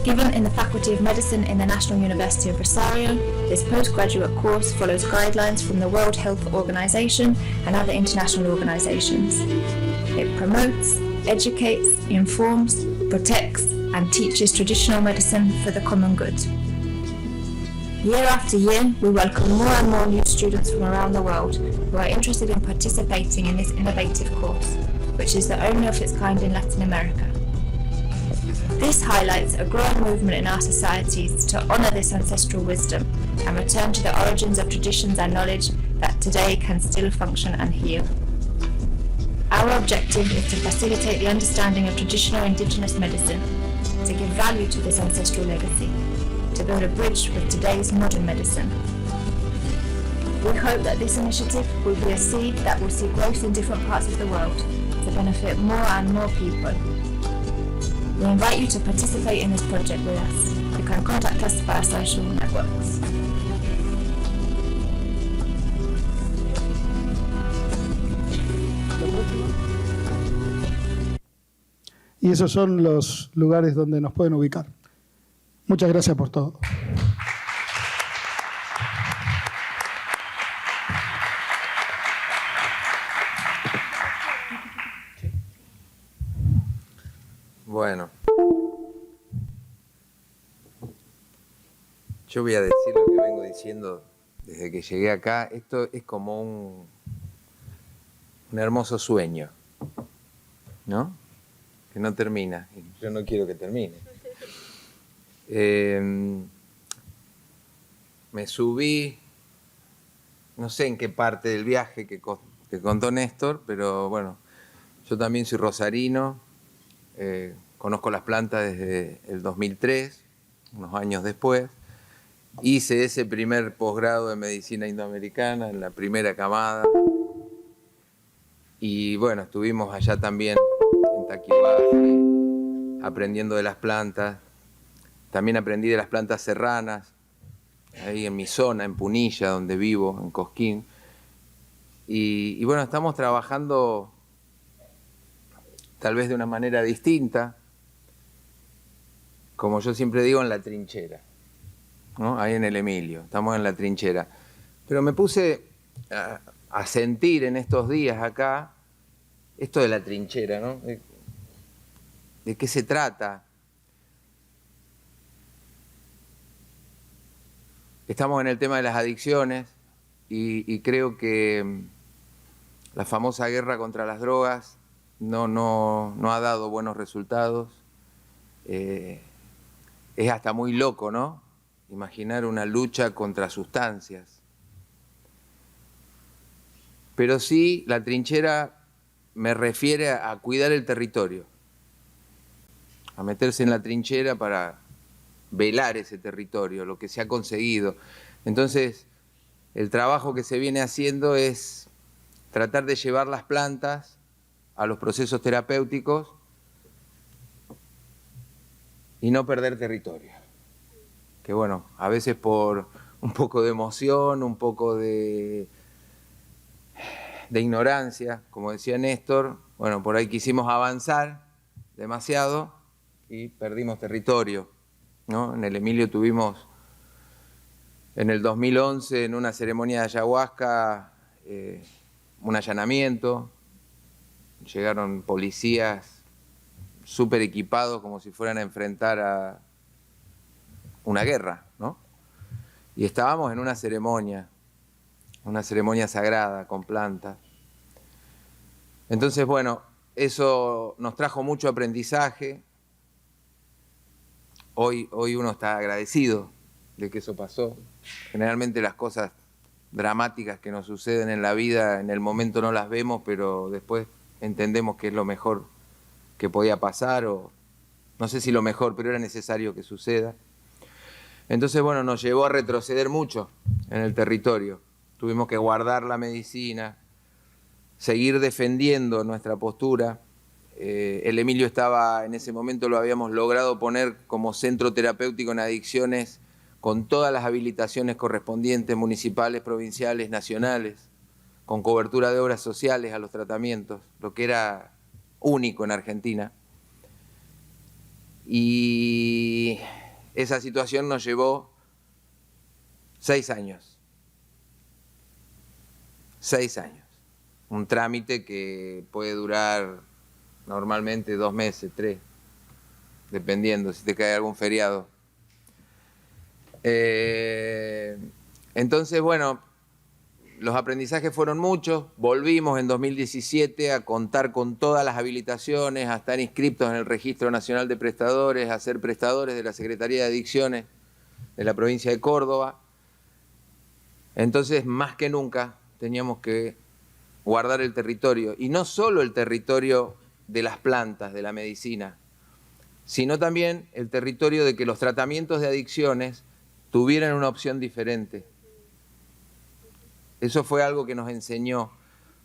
Given in the Faculty of Medicine in the National University of Rosario, this postgraduate course follows guidelines from the World Health Organization and other international organizations. It promotes, educates, informs, protects, and teaches traditional medicine for the common good. Year after year, we welcome more and more new students from around the world who are interested in participating in this innovative course, which is the only of its kind in Latin America. This highlights a growing movement in our societies to honour this ancestral wisdom and return to the origins of traditions and knowledge that today can still function and heal. Our objective is to facilitate the understanding of traditional indigenous medicine, to give value to this ancestral legacy, to build a bridge with today's modern medicine. We hope that this initiative will be a seed that will see growth in different parts of the world to benefit more and more people. We invite you to participate in this project with us. You can contact us via social networks. Y esos son los lugares donde nos pueden ubicar. Muchas gracias por todo. Bueno, Yo voy a decir lo que vengo diciendo desde que llegué acá. Esto es como un hermoso sueño, ¿no? Que no termina. Yo no quiero que termine. Me subí, no sé en qué parte del viaje que contó Néstor, pero bueno, yo también soy rosarino, conozco las plantas desde el 2003, unos años después. Hice ese primer posgrado de medicina indoamericana en la primera camada. Y bueno, estuvimos allá también en Taquihuasi, aprendiendo de las plantas. También aprendí de las plantas serranas, ahí en mi zona, en Punilla, donde vivo, en Cosquín. Y bueno, estamos trabajando tal vez de una manera distinta, como yo siempre digo, en la trinchera, ¿no? Ahí en el Emilio, estamos en la trinchera. Pero me puse a sentir en estos días acá esto de la trinchera, ¿no? ¿De qué se trata? Estamos en el tema de las adicciones y creo que la famosa guerra contra las drogas no ha dado buenos resultados. Es hasta muy loco, ¿no? Imaginar una lucha contra sustancias. Pero sí, la trinchera me refiere a cuidar el territorio, a meterse en la trinchera para velar ese territorio, lo que se ha conseguido. Entonces, el trabajo que se viene haciendo es tratar de llevar las plantas a los procesos terapéuticos y no perder territorio. Que bueno, a veces por un poco de emoción, un poco de ignorancia, como decía Néstor, bueno, por ahí quisimos avanzar demasiado y perdimos territorio, ¿no? En el Emilio tuvimos, en el 2011, en una ceremonia de ayahuasca, un allanamiento. Llegaron policías súper equipados como si fueran a enfrentar a una guerra, ¿no? Y estábamos en una ceremonia sagrada con plantas. Entonces, bueno, eso nos trajo mucho aprendizaje. Hoy uno está agradecido de que eso pasó. Generalmente las cosas dramáticas que nos suceden en la vida, en el momento no las vemos, pero después entendemos que es lo mejor que podía pasar, o no sé si lo mejor, pero era necesario que suceda. Entonces, bueno, nos llevó a retroceder mucho en el territorio. Tuvimos que guardar la medicina, seguir defendiendo nuestra postura. El Emilio estaba, en ese momento lo habíamos logrado poner como centro terapéutico en adicciones con todas las habilitaciones correspondientes, municipales, provinciales, nacionales, con cobertura de obras sociales a los tratamientos, lo que era único en Argentina. Y esa situación nos llevó 6 años. 6 años. Un trámite que puede durar normalmente 2 meses, 3, dependiendo si te cae algún feriado. Entonces, bueno, los aprendizajes fueron muchos. Volvimos en 2017 a contar con todas las habilitaciones, a estar inscriptos en el Registro Nacional de Prestadores, a ser prestadores de la Secretaría de Adicciones de la provincia de Córdoba. Entonces, más que nunca, teníamos que guardar el territorio. Y no solo el territorio de las plantas, de la medicina, sino también el territorio de que los tratamientos de adicciones tuvieran una opción diferente. Eso fue algo que nos enseñó,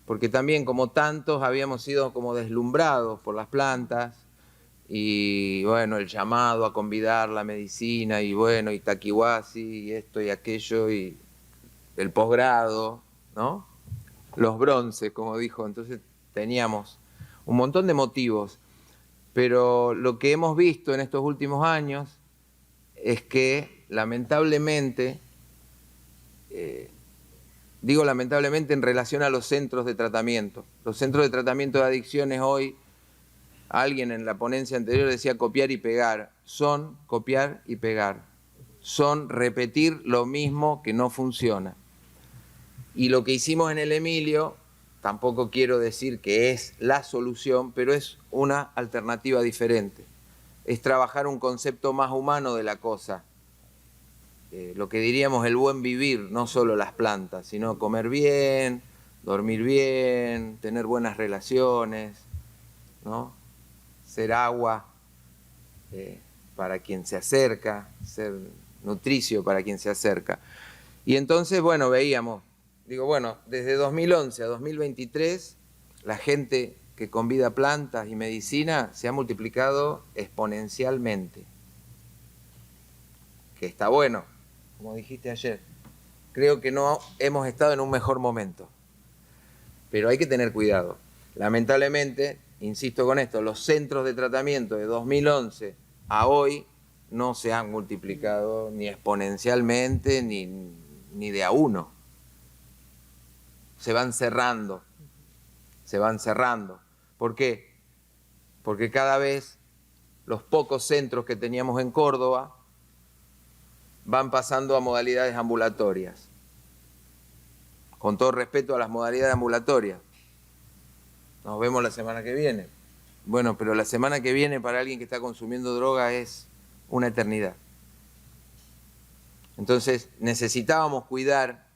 porque también como tantos habíamos sido como deslumbrados por las plantas y bueno, el llamado a convidar la medicina y bueno, y Taquihuasi y esto y aquello y el posgrado, ¿no? Los bronces, como dijo. Entonces teníamos un montón de motivos, pero lo que hemos visto en estos últimos años es que lamentablemente, digo lamentablemente en relación a los centros de tratamiento. Los centros de tratamiento de adicciones hoy, alguien en la ponencia anterior decía copiar y pegar, son copiar y pegar. son repetir lo mismo que no funciona. Y lo que hicimos en el Emilio, tampoco quiero decir que es la solución, pero es una alternativa diferente. Es trabajar un concepto más humano de la cosa. Lo que diríamos el buen vivir, no solo las plantas, sino comer bien, dormir bien, tener buenas relaciones, ¿no? Ser agua para quien se acerca, ser nutricio para quien se acerca. Y entonces, bueno, veíamos, digo, bueno, desde 2011 a 2023, la gente que convida plantas y medicina se ha multiplicado exponencialmente. Que está bueno, como dijiste ayer. Creo que no hemos estado en un mejor momento. Pero hay que tener cuidado. Lamentablemente, insisto con esto, los centros de tratamiento de 2011 a hoy no se han multiplicado ni exponencialmente ni de a uno. Se van cerrando. Se van cerrando. ¿Por qué? Porque cada vez los pocos centros que teníamos en Córdoba van pasando a modalidades ambulatorias. Con todo respeto a las modalidades ambulatorias. Nos vemos la semana que viene. Bueno, pero la semana que viene para alguien que está consumiendo droga es una eternidad. Entonces necesitábamos cuidar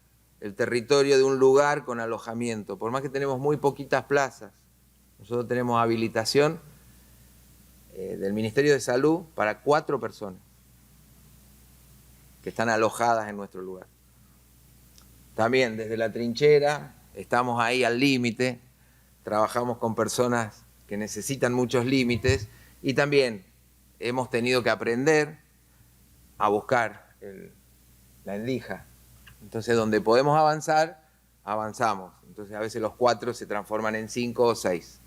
el territorio de un lugar con alojamiento. Por más que tenemos muy poquitas plazas, nosotros tenemos habilitación del Ministerio de Salud para 4 personas que están alojadas en nuestro lugar. También desde la trinchera estamos ahí al límite, trabajamos con personas que necesitan muchos límites y también hemos tenido que aprender a buscar la endija. Entonces donde podemos avanzar, avanzamos. Entonces a veces los 4 se transforman en 5 o 6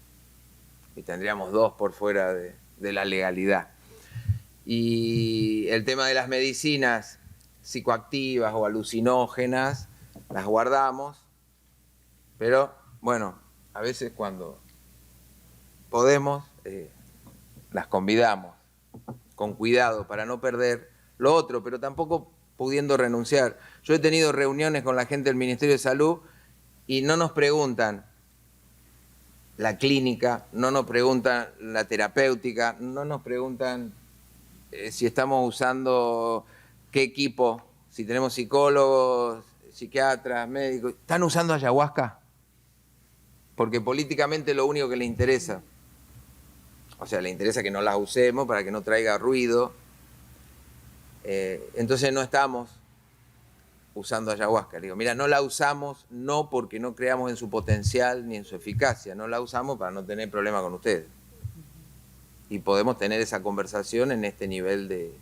y tendríamos 2 por fuera de la legalidad. Y el tema de las medicinas psicoactivas o alucinógenas, las guardamos, pero bueno, a veces cuando podemos, las convidamos con cuidado para no perder lo otro, pero tampoco pudiendo renunciar. Yo he tenido reuniones con la gente del Ministerio de Salud y no nos preguntan la clínica, no nos preguntan la terapéutica, no nos preguntan si estamos usando qué equipo, si tenemos psicólogos, psiquiatras, médicos. ¿Están usando ayahuasca? Porque políticamente lo único que les interesa, o sea, les interesa que no las usemos para que no traiga ruido. Entonces no estamos usando ayahuasca. Le digo, mira, no la usamos no porque no creamos en su potencial ni en su eficacia, no la usamos para no tener problema con ustedes. Y podemos tener esa conversación en este nivel de...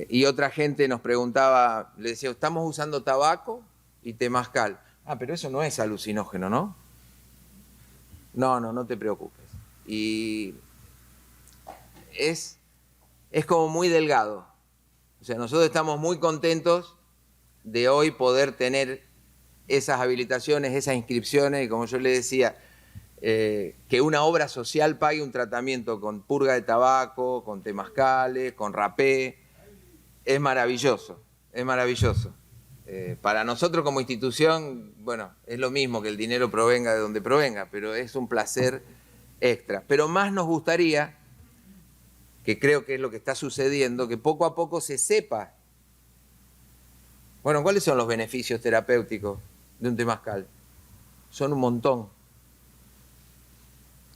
y otra gente nos preguntaba, le decía, estamos usando tabaco y temazcal. Ah, pero eso no es alucinógeno, ¿no? No te preocupes. Y es como muy delgado. O sea, nosotros estamos muy contentos de hoy poder tener esas habilitaciones, esas inscripciones, y como yo le decía, que una obra social pague un tratamiento con purga de tabaco, con temazcales, con rapé, es maravilloso, es maravilloso. Para nosotros como institución, bueno, es lo mismo que el dinero provenga de donde provenga, pero es un placer extra. Pero más nos gustaría, que creo que es lo que está sucediendo, que poco a poco se sepa, bueno, ¿cuáles son los beneficios terapéuticos de un temazcal? Son un montón.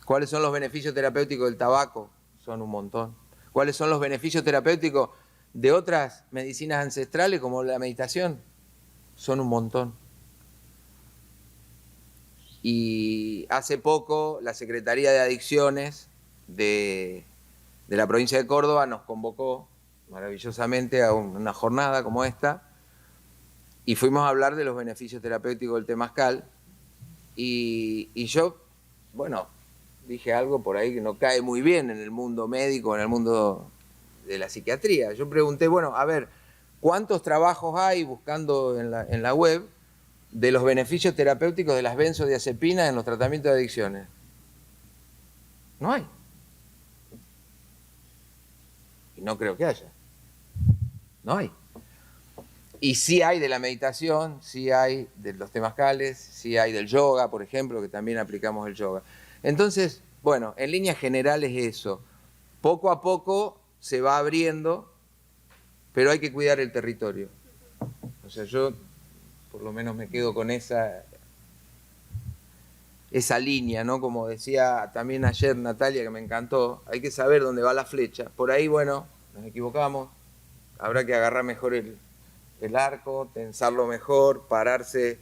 ¿Cuáles son los beneficios terapéuticos del tabaco? Son un montón. ¿Cuáles son los beneficios terapéuticos de otras medicinas ancestrales como la meditación? Son un montón. Y hace poco la Secretaría de Adicciones de la provincia de Córdoba nos convocó maravillosamente a una jornada como esta y fuimos a hablar de los beneficios terapéuticos del temazcal y yo, bueno, dije algo por ahí que no cae muy bien en el mundo médico, en el mundo de la psiquiatría. Yo pregunté, bueno, a ver, ¿cuántos trabajos hay buscando en la web de los beneficios terapéuticos de las benzodiazepinas en los tratamientos de adicciones? No hay. Y no creo que haya. No hay. Y sí hay de la meditación, sí hay de los temazcales, sí hay del yoga, por ejemplo, que también aplicamos el yoga. Entonces, bueno, en líneas generales eso. Poco a poco se va abriendo, pero hay que cuidar el territorio. O sea, yo por lo menos me quedo con esa línea, ¿no? Como decía también ayer Natalia, que me encantó, hay que saber dónde va la flecha. Por ahí, bueno, nos equivocamos, habrá que agarrar mejor el arco, tensarlo mejor, pararse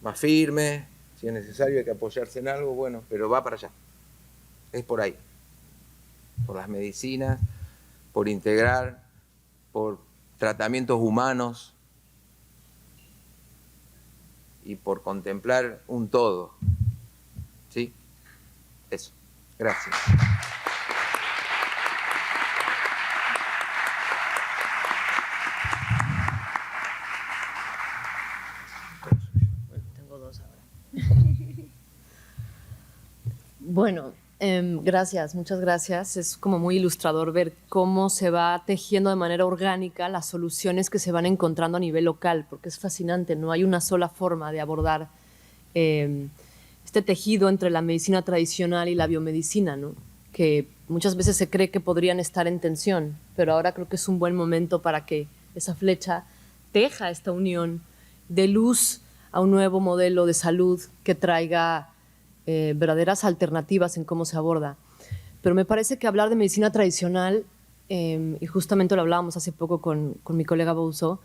más firme, si es necesario hay que apoyarse en algo, bueno, pero va para allá. Es por ahí, por las medicinas, por integrar, por tratamientos humanos y por contemplar un todo. ¿Sí? Eso. Gracias. Tengo dos ahora. Bueno, gracias, muchas gracias. Es como muy ilustrador ver cómo se va tejiendo de manera orgánica las soluciones que se van encontrando a nivel local, porque es fascinante, no hay una sola forma de abordar este tejido entre la medicina tradicional y la biomedicina, ¿no? Que muchas veces se cree que podrían estar en tensión, pero ahora creo que es un buen momento para que esa flecha teja esta unión, dé luz a un nuevo modelo de salud que traiga verdaderas alternativas en cómo se aborda. Pero me parece que hablar de medicina tradicional, y justamente lo hablábamos hace poco con mi colega Bousso,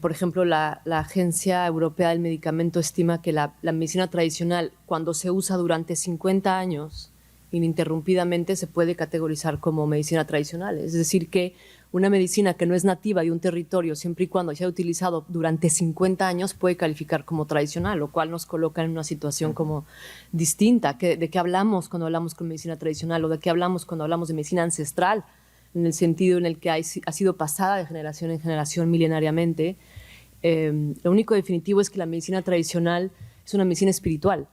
por ejemplo, la Agencia Europea del Medicamento estima que la medicina tradicional, cuando se usa durante 50 años ininterrumpidamente, se puede categorizar como medicina tradicional. Es decir, que una medicina que no es nativa de un territorio, siempre y cuando se haya utilizado durante 50 años, puede calificar como tradicional, lo cual nos coloca en una situación como distinta. ¿De qué hablamos cuando hablamos con medicina tradicional o de qué hablamos cuando hablamos de medicina ancestral? En el sentido en el que ha sido pasada de generación en generación milenariamente. Lo único definitivo es que la medicina tradicional es una medicina espiritual,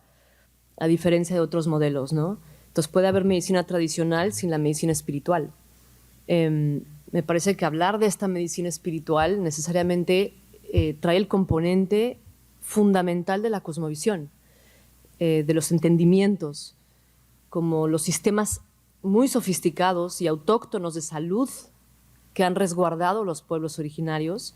a diferencia de otros modelos, ¿no? Entonces puede haber medicina tradicional sin la medicina espiritual. Me parece que hablar de esta medicina espiritual necesariamente trae el componente fundamental de la cosmovisión, de los entendimientos, como los sistemas muy sofisticados y autóctonos de salud que han resguardado los pueblos originarios,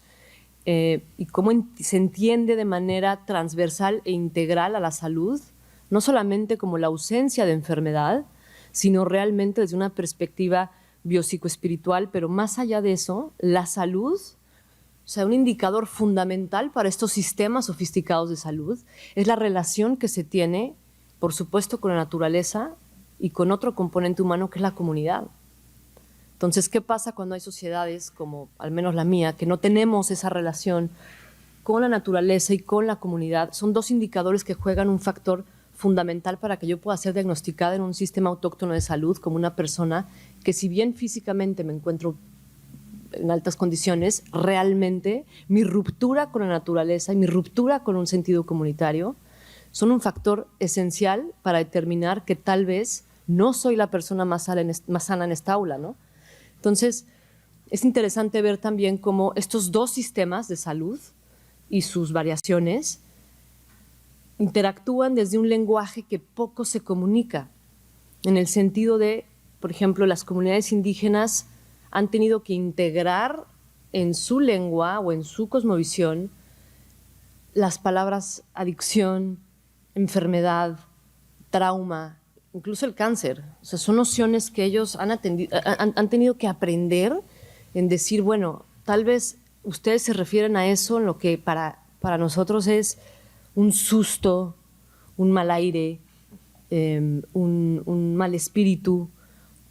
y cómo se entiende de manera transversal e integral a la salud, no solamente como la ausencia de enfermedad, sino realmente desde una perspectiva biopsicoespiritual, pero más allá de eso, la salud, o sea, un indicador fundamental para estos sistemas sofisticados de salud, es la relación que se tiene, por supuesto, con la naturaleza y con otro componente humano que es la comunidad. Entonces, ¿qué pasa cuando hay sociedades, como al menos la mía, que no tenemos esa relación con la naturaleza y con la comunidad? Son dos indicadores que juegan un factor fundamental para que yo pueda ser diagnosticada en un sistema autóctono de salud como una persona que, si bien físicamente me encuentro en altas condiciones, realmente mi ruptura con la naturaleza y mi ruptura con un sentido comunitario son un factor esencial para determinar que tal vez no soy la persona más sana en esta aula, ¿no? Entonces, es interesante ver también cómo estos dos sistemas de salud y sus variaciones interactúan desde un lenguaje que poco se comunica, en el sentido de, por ejemplo, las comunidades indígenas han tenido que integrar en su lengua o en su cosmovisión las palabras adicción, enfermedad, trauma, incluso el cáncer. O sea, son nociones que ellos han tenido que aprender en decir, bueno, tal vez ustedes se refieren a eso en lo que para nosotros es un susto, un mal aire, un mal espíritu,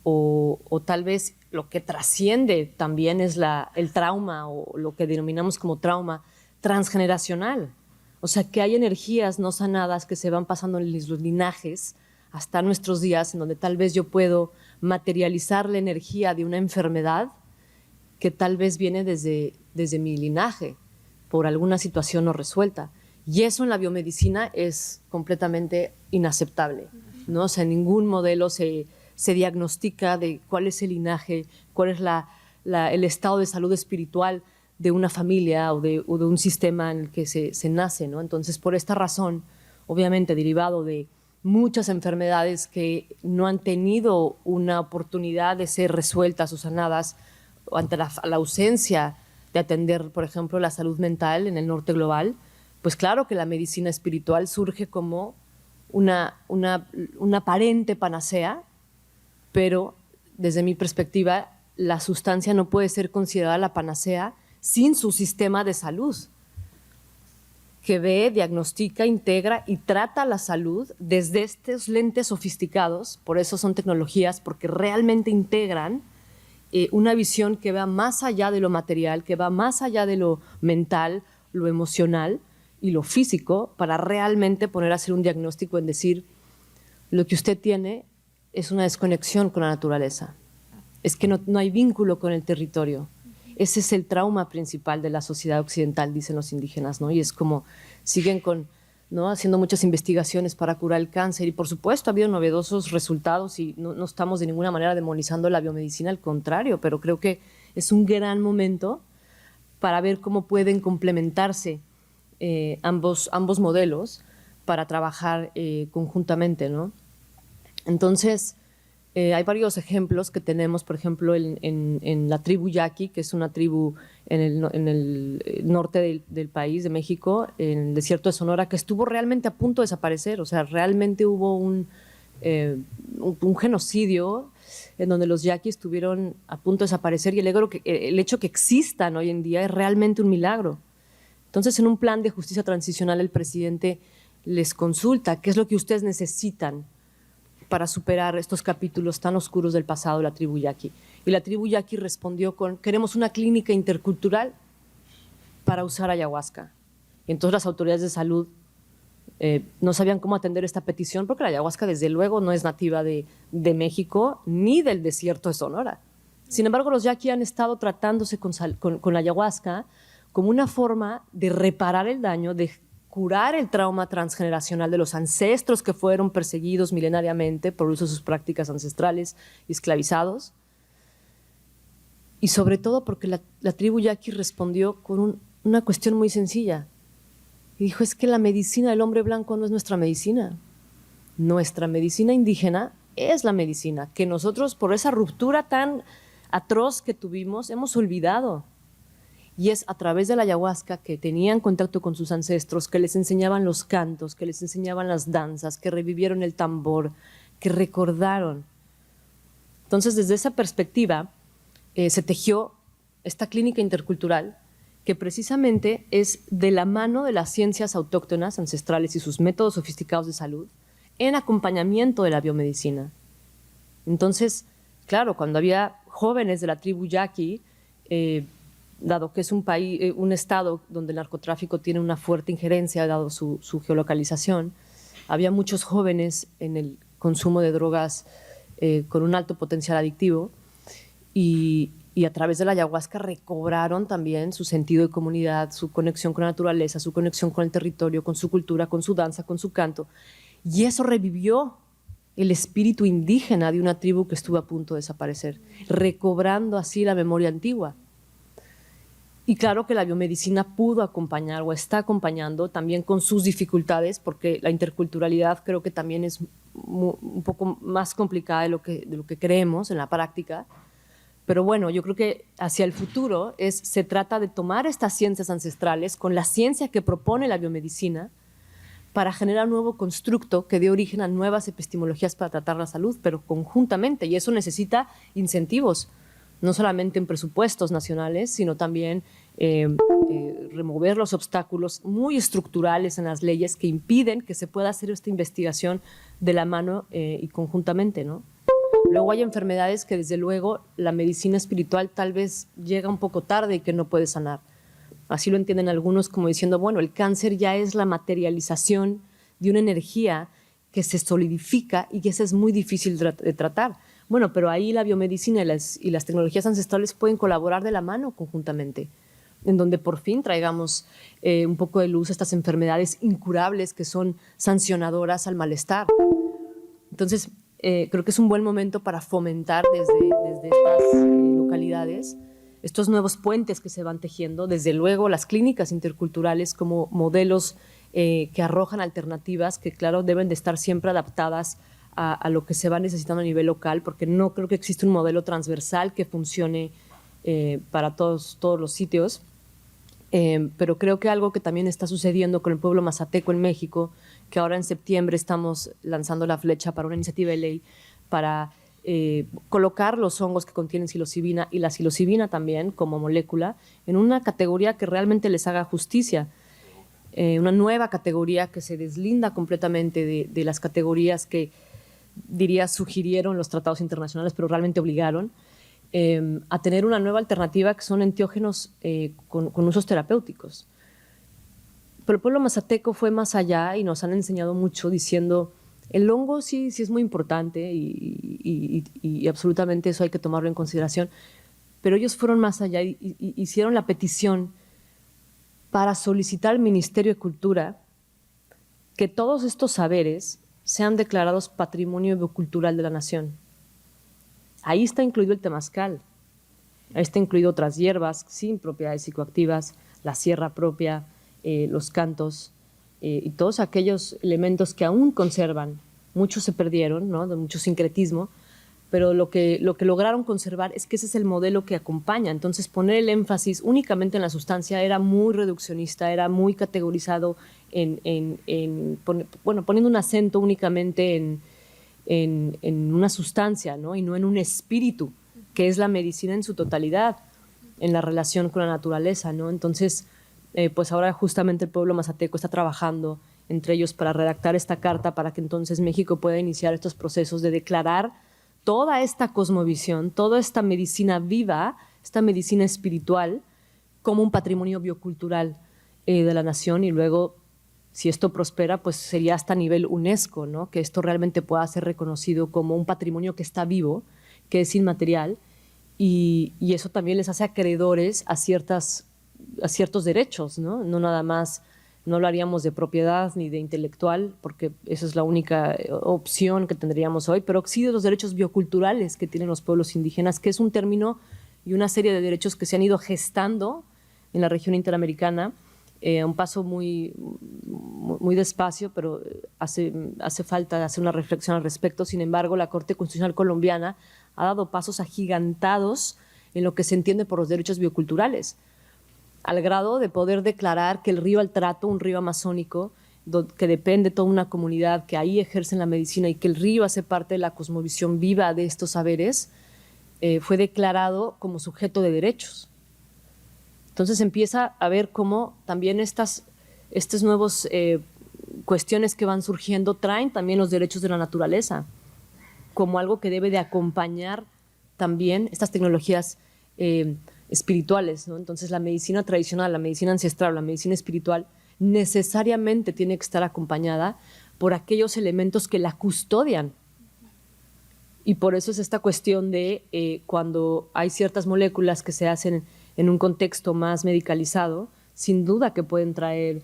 o tal vez lo que trasciende también es el trauma, o lo que denominamos como trauma transgeneracional. O sea, que hay energías no sanadas que se van pasando en los linajes hasta nuestros días, en donde tal vez yo puedo materializar la energía de una enfermedad que tal vez viene desde mi linaje por alguna situación no resuelta. Y eso en la biomedicina es completamente inaceptable, ¿no? O sea, en ningún modelo se diagnostica de cuál es el linaje, cuál es la el estado de salud espiritual de una familia o de un sistema en el que se nace, ¿no? Entonces, por esta razón, obviamente derivado de muchas enfermedades que no han tenido una oportunidad de ser resueltas o sanadas ante la ausencia de atender, por ejemplo, la salud mental en el norte global, pues claro que la medicina espiritual surge como una aparente panacea, pero desde mi perspectiva, la sustancia no puede ser considerada la panacea sin su sistema de salud, que ve, diagnostica, integra y trata la salud desde estos lentes sofisticados. Por eso son tecnologías, porque realmente integran una visión que va más allá de lo material, que va más allá de lo mental, lo emocional y lo físico, para realmente poner a hacer un diagnóstico en decir, lo que usted tiene es una desconexión con la naturaleza, es que no hay vínculo con el territorio. Ese es el trauma principal de la sociedad occidental, dicen los indígenas, ¿no? Y es como siguen ¿no? haciendo muchas investigaciones para curar el cáncer, y por supuesto ha habido novedosos resultados, y no estamos de ninguna manera demonizando la biomedicina, al contrario, pero creo que es un gran momento para ver cómo pueden complementarse ambos modelos para trabajar conjuntamente, ¿no? Entonces, hay varios ejemplos que tenemos, por ejemplo, en la tribu Yaqui, que es una tribu en el norte del país, de México, en el desierto de Sonora, que estuvo realmente a punto de desaparecer. O sea, realmente hubo un genocidio en donde los yaquis estuvieron a punto de desaparecer, y el hecho que existan hoy en día es realmente un milagro. Entonces, en un plan de justicia transicional, el presidente les consulta qué es lo que ustedes necesitan para superar estos capítulos tan oscuros del pasado de la tribu Yaqui. Y la tribu Yaqui respondió con: queremos una clínica intercultural para usar ayahuasca. Y entonces las autoridades de salud no sabían cómo atender esta petición, porque la ayahuasca desde luego no es nativa de México ni del desierto de Sonora. Sin embargo, los Yaqui han estado tratándose con la ayahuasca como una forma de reparar el daño, de curar el trauma transgeneracional de los ancestros que fueron perseguidos milenariamente por uso de sus prácticas ancestrales y esclavizados. Y sobre todo porque la tribu Yaqui respondió con una cuestión muy sencilla. Y dijo: es que la medicina del hombre blanco no es nuestra medicina. Nuestra medicina indígena es la medicina que nosotros, por esa ruptura tan atroz que tuvimos, hemos olvidado. Y es a través de la ayahuasca, que tenían contacto con sus ancestros, que les enseñaban los cantos, que les enseñaban las danzas, que revivieron el tambor, que recordaron. Entonces, desde esa perspectiva, se tejió esta clínica intercultural, que precisamente es de la mano de las ciencias autóctonas, ancestrales y sus métodos sofisticados de salud, en acompañamiento de la biomedicina. Entonces, claro, cuando había jóvenes de la tribu Yaqui, dado que es un estado donde el narcotráfico tiene una fuerte injerencia, dado su geolocalización, había muchos jóvenes en el consumo de drogas con un alto potencial adictivo, y a través de la ayahuasca recobraron también su sentido de comunidad, su conexión con la naturaleza, su conexión con el territorio, con su cultura, con su danza, con su canto, y eso revivió el espíritu indígena de una tribu que estuvo a punto de desaparecer, recobrando así la memoria antigua. Y claro que la biomedicina pudo acompañar, o está acompañando, también con sus dificultades, porque la interculturalidad creo que también es un poco más complicada de lo que creemos en la práctica. Pero bueno, yo creo que hacia el futuro se trata de tomar estas ciencias ancestrales con la ciencia que propone la biomedicina para generar un nuevo constructo que dé origen a nuevas epistemologías para tratar la salud, pero conjuntamente, y eso necesita incentivos, no solamente en presupuestos nacionales, sino también remover los obstáculos muy estructurales en las leyes que impiden que se pueda hacer esta investigación de la mano y conjuntamente, ¿no? Luego hay enfermedades que desde luego la medicina espiritual tal vez llega un poco tarde y que no puede sanar. Así lo entienden algunos, como diciendo, bueno, el cáncer ya es la materialización de una energía que se solidifica y que esa es muy difícil de tratar. Bueno, pero ahí la biomedicina y las tecnologías ancestrales pueden colaborar de la mano conjuntamente, en donde por fin traigamos un poco de luz a estas enfermedades incurables que son sancionadoras al malestar. Entonces, creo que es un buen momento para fomentar desde estas localidades estos nuevos puentes que se van tejiendo, desde luego las clínicas interculturales como modelos que arrojan alternativas que, claro, deben de estar siempre adaptadas a lo que se va necesitando a nivel local, porque no creo que exista un modelo transversal que funcione para todos los sitios. Pero creo que algo que también está sucediendo con el pueblo mazateco en México, que ahora en septiembre estamos lanzando la flecha para una iniciativa de ley para colocar los hongos que contienen psilocibina y la psilocibina también como molécula en una categoría que realmente les haga justicia, una nueva categoría que se deslinda completamente de las categorías que, diría, sugirieron los tratados internacionales, pero realmente obligaron a tener una nueva alternativa que son enteógenos con usos terapéuticos. Pero el pueblo mazateco fue más allá y nos han enseñado mucho diciendo, el hongo sí es muy importante y absolutamente eso hay que tomarlo en consideración, pero ellos fueron más allá y hicieron la petición para solicitar al Ministerio de Cultura que todos estos saberes sean declarados Patrimonio Biocultural de la Nación. Ahí está incluido el temazcal, ahí está incluido otras hierbas sin propiedades psicoactivas, la sierra propia, los cantos y todos aquellos elementos que aún conservan. Muchos se perdieron, ¿no? De mucho sincretismo, pero lo que lograron conservar es que ese es el modelo que acompaña. Entonces, poner el énfasis únicamente en la sustancia era muy reduccionista, era muy categorizado poniendo un acento únicamente en una sustancia, ¿no? Y no en un espíritu, que es la medicina en su totalidad, en la relación con la naturaleza, ¿no? Entonces, pues ahora justamente el pueblo mazateco está trabajando entre ellos para redactar esta carta para que entonces México pueda iniciar estos procesos de declarar toda esta cosmovisión, toda esta medicina viva, esta medicina espiritual, como un patrimonio biocultural de la nación, y luego, si esto prospera, pues sería hasta nivel UNESCO, ¿no? Que esto realmente pueda ser reconocido como un patrimonio que está vivo, que es inmaterial, y eso también les hace acreedores a ciertos derechos, ¿no? No nada más, no hablaríamos de propiedad ni de intelectual, porque esa es la única opción que tendríamos hoy, pero sí de los derechos bioculturales que tienen los pueblos indígenas, que es un término y una serie de derechos que se han ido gestando en la región interamericana, a un paso muy despacio, pero hace falta hacer una reflexión al respecto. Sin embargo, la Corte Constitucional colombiana ha dado pasos agigantados en lo que se entiende por los derechos bioculturales, al grado de poder declarar que el río Altrato, un río amazónico, que depende de toda una comunidad, que ahí ejercen la medicina y que el río hace parte de la cosmovisión viva de estos saberes, fue declarado como sujeto de derechos. Entonces empieza a ver cómo también estas nuevas cuestiones que van surgiendo traen también los derechos de la naturaleza como algo que debe de acompañar también estas tecnologías espirituales, ¿no? Entonces la medicina tradicional, la medicina ancestral, la medicina espiritual necesariamente tiene que estar acompañada por aquellos elementos que la custodian. Y por eso es esta cuestión de cuando hay ciertas moléculas que se hacen en un contexto más medicalizado, sin duda que pueden traer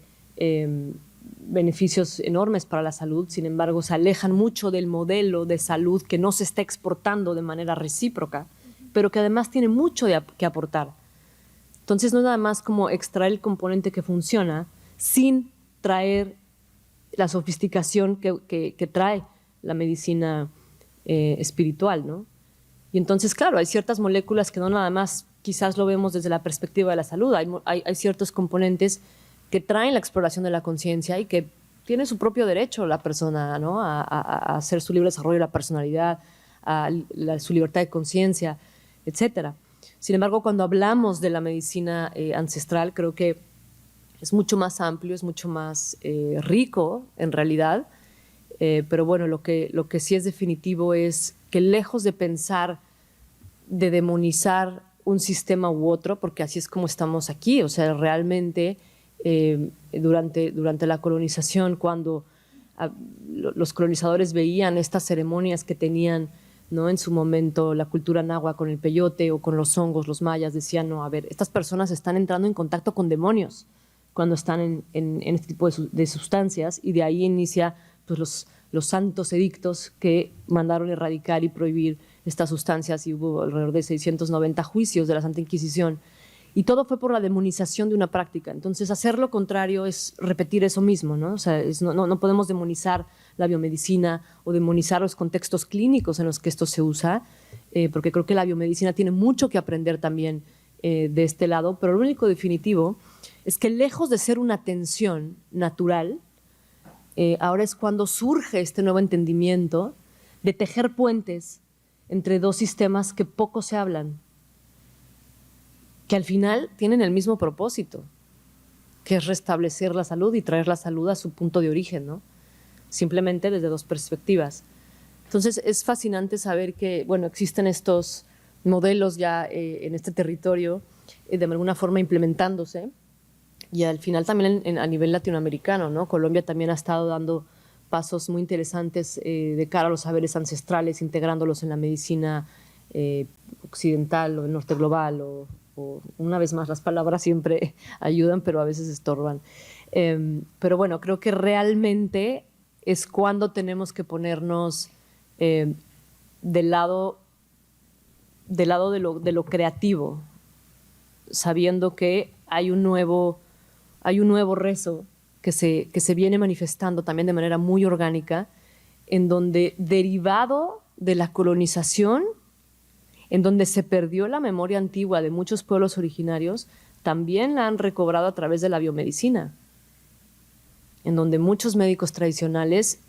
beneficios enormes para la salud, sin embargo se alejan mucho del modelo de salud que no se está exportando de manera recíproca, pero que además tiene mucho que aportar. Entonces no es nada más como extraer el componente que funciona sin traer la sofisticación que trae la medicina espiritual, ¿no? Y entonces, claro, hay ciertas moléculas que no nada más quizás lo vemos desde la perspectiva de la salud, hay ciertos componentes que traen la exploración de la conciencia y que tiene su propio derecho la persona, ¿no? a hacer su libre desarrollo de la personalidad, su libertad de conciencia, etcétera. Sin embargo, cuando hablamos de la medicina ancestral, creo que es mucho más amplio, es mucho más rico en realidad, pero bueno, lo que sí es definitivo es que lejos de pensar, de demonizar un sistema u otro, porque así es como estamos aquí, o sea, realmente durante la colonización, cuando los colonizadores veían estas ceremonias que tenían, ¿no? En su momento la cultura náhuatl con el peyote o con los hongos, los mayas decían, no, a ver, estas personas están entrando en contacto con demonios cuando están en este tipo de sustancias, y de ahí inicia pues, los santos edictos que mandaron erradicar y prohibir estas sustancias y hubo alrededor de 690 juicios de la Santa Inquisición. Y todo fue por la demonización de una práctica. Entonces, hacer lo contrario es repetir eso mismo, ¿no? O sea, no podemos demonizar la biomedicina o demonizar los contextos clínicos en los que esto se usa, porque creo que la biomedicina tiene mucho que aprender también de este lado, pero lo único definitivo es que lejos de ser una atención natural, ahora es cuando surge este nuevo entendimiento de tejer puentes entre dos sistemas que poco se hablan, que al final tienen el mismo propósito, que es restablecer la salud y traer la salud a su punto de origen, ¿no? Simplemente desde dos perspectivas. Entonces es fascinante saber que, bueno, existen estos modelos ya en este territorio, de alguna forma implementándose, y al final también a nivel latinoamericano, ¿no? Colombia también ha estado dando pasos muy interesantes de cara a los saberes ancestrales, integrándolos en la medicina occidental o el norte global, o una vez más las palabras siempre ayudan, pero a veces estorban. Pero bueno, creo que realmente es cuando tenemos que ponernos del lado de lo creativo, sabiendo que hay un nuevo rezo que se viene manifestando también de manera muy orgánica, en donde, derivado de la colonización, en donde se perdió la memoria antigua de muchos pueblos originarios, también la han recobrado a través de la biomedicina, en donde muchos médicos tradicionales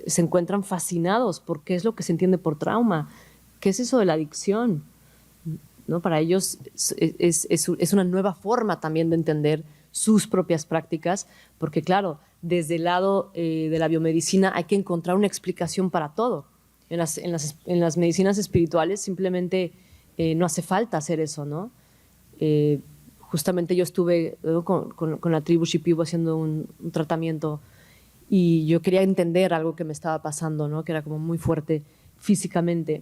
se encuentran fascinados por qué es lo que se entiende por trauma, qué es eso de la adicción, ¿no? Para ellos es una nueva forma también de entender sus propias prácticas, porque claro, desde el lado de la biomedicina hay que encontrar una explicación para todo. En las medicinas espirituales simplemente no hace falta hacer eso, ¿no? Justamente yo estuve con la tribu Shipibo haciendo un tratamiento y yo quería entender algo que me estaba pasando, ¿no? Que era como muy fuerte físicamente,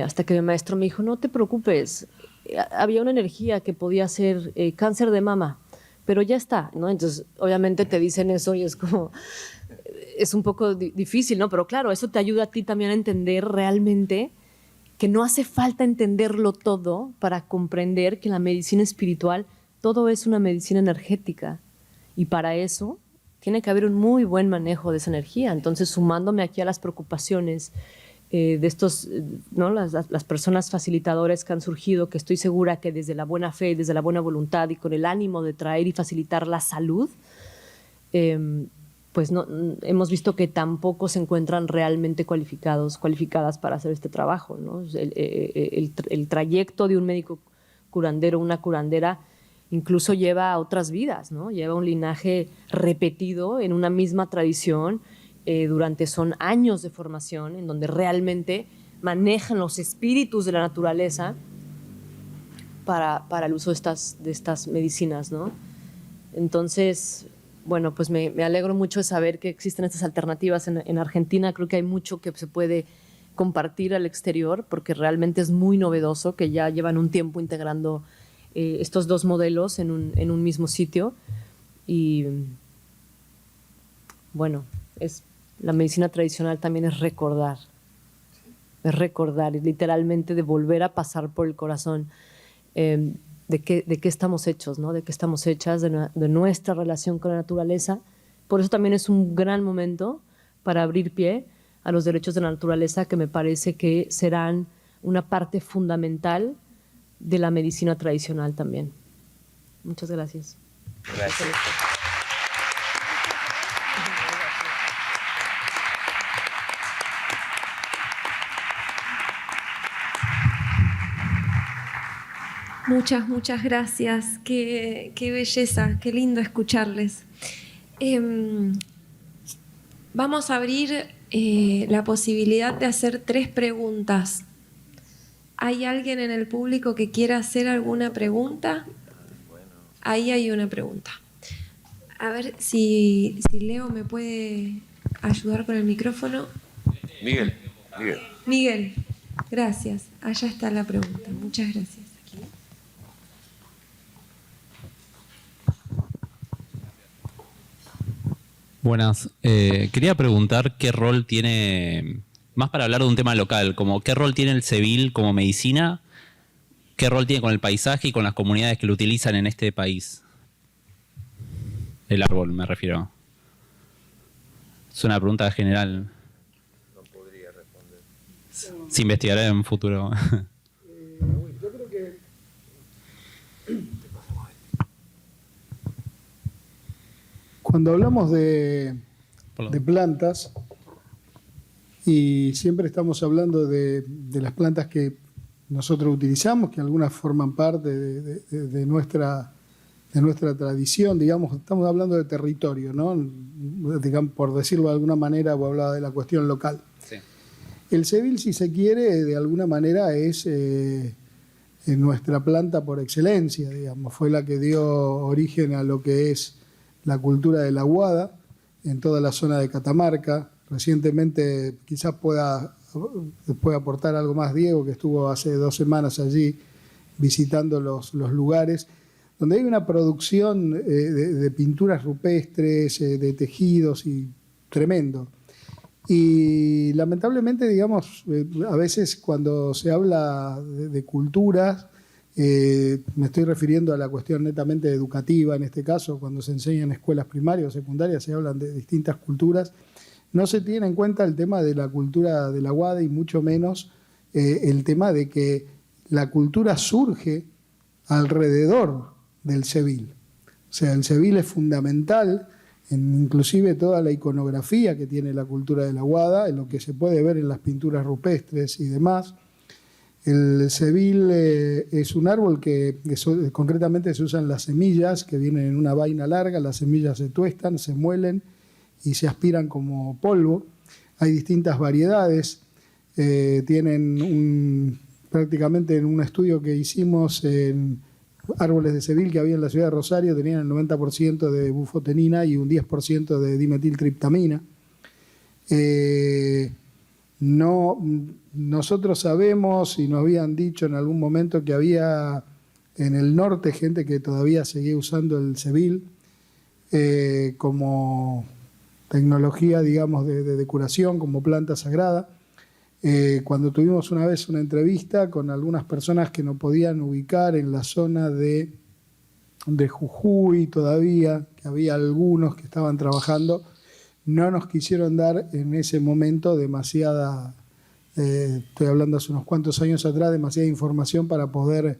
hasta que mi maestro me dijo, no te preocupes, había una energía que podía ser cáncer de mama, pero ya está, ¿no? Entonces obviamente te dicen eso y es como... es un poco difícil, ¿no? Pero claro, eso te ayuda a ti también a entender realmente que no hace falta entenderlo todo para comprender que en la medicina espiritual todo es una medicina energética, y para eso tiene que haber un muy buen manejo de esa energía. Entonces, sumándome aquí a las preocupaciones de estos, ¿no? las personas facilitadoras que han surgido, que estoy segura que desde la buena fe, desde la buena voluntad y con el ánimo de traer y facilitar la salud, pues no, hemos visto que tampoco se encuentran realmente cualificadas para hacer este trabajo, ¿no? El trayecto de un médico curandero, una curandera, incluso lleva a otras vidas, ¿no? Lleva un linaje repetido en una misma tradición, son años de formación en donde realmente manejan los espíritus de la naturaleza para el uso de estas medicinas, ¿no? Entonces... bueno, pues me alegro mucho de saber que existen estas alternativas en Argentina. Creo que hay mucho que se puede compartir al exterior, porque realmente es muy novedoso que ya llevan un tiempo integrando estos dos modelos en un mismo sitio. Y bueno, la medicina tradicional también es recordar, es literalmente de volver a pasar por el corazón de qué estamos hechos, ¿no? De qué estamos hechas, de nuestra relación con la naturaleza. Por eso también es un gran momento para abrir pie a los derechos de la naturaleza, que me parece que serán una parte fundamental de la medicina tradicional también. Muchas gracias. Gracias. Muchas gracias. Qué belleza, qué lindo escucharles. Vamos a abrir la posibilidad de hacer 3 preguntas. ¿Hay alguien en el público que quiera hacer alguna pregunta? Ahí hay una pregunta. A ver si Leo me puede ayudar con el micrófono. Miguel, gracias. Allá está la pregunta. Muchas gracias. Buenas. Quería preguntar qué rol tiene más para hablar de un tema local, como qué rol tiene el Sevil como medicina, qué rol tiene con el paisaje y con las comunidades que lo utilizan en este país. El árbol, me refiero. Es una pregunta general. No podría responder. Se investigará en un futuro. Yo creo que cuando hablamos de plantas, y siempre estamos hablando de las plantas que nosotros utilizamos, que algunas forman parte de nuestra tradición, digamos, estamos hablando de territorio, ¿no? Digamos, por decirlo de alguna manera, o hablaba de la cuestión local. Sí. El Sevil, si se quiere, de alguna manera es nuestra planta por excelencia, digamos. Fue la que dio origen a lo que es la cultura de la aguada en toda la zona de Catamarca. Recientemente quizás pueda aportar algo más Diego, que estuvo hace 2 semanas allí visitando los lugares, donde hay una producción de pinturas rupestres, de tejidos, y tremendo. Y lamentablemente, digamos, a veces cuando se habla de culturas, me estoy refiriendo a la cuestión netamente educativa, en este caso, cuando se enseña en escuelas primarias o secundarias, se hablan de distintas culturas, no se tiene en cuenta el tema de la cultura de la aguada, y mucho menos el tema de que la cultura surge alrededor del Sevil. O sea, el Sevil es fundamental en inclusive toda la iconografía que tiene la cultura de la aguada, en lo que se puede ver en las pinturas rupestres y demás. El Sevil es un árbol que concretamente se usan las semillas, que vienen en una vaina larga, las semillas se tuestan, se muelen y se aspiran como polvo. Hay distintas variedades, tienen prácticamente en un estudio que hicimos en árboles de Sevil que había en la ciudad de Rosario, tenían el 90% de bufotenina y un 10% de dimetiltriptamina. Nosotros sabemos, y nos habían dicho en algún momento, que había en el norte gente que todavía seguía usando el Sevil como tecnología, digamos, de curación, como planta sagrada. Cuando tuvimos una vez una entrevista con algunas personas que no podían ubicar en la zona de Jujuy todavía, que había algunos que estaban trabajando, no nos quisieron dar en ese momento demasiada, estoy hablando hace unos cuantos años atrás, demasiada información para poder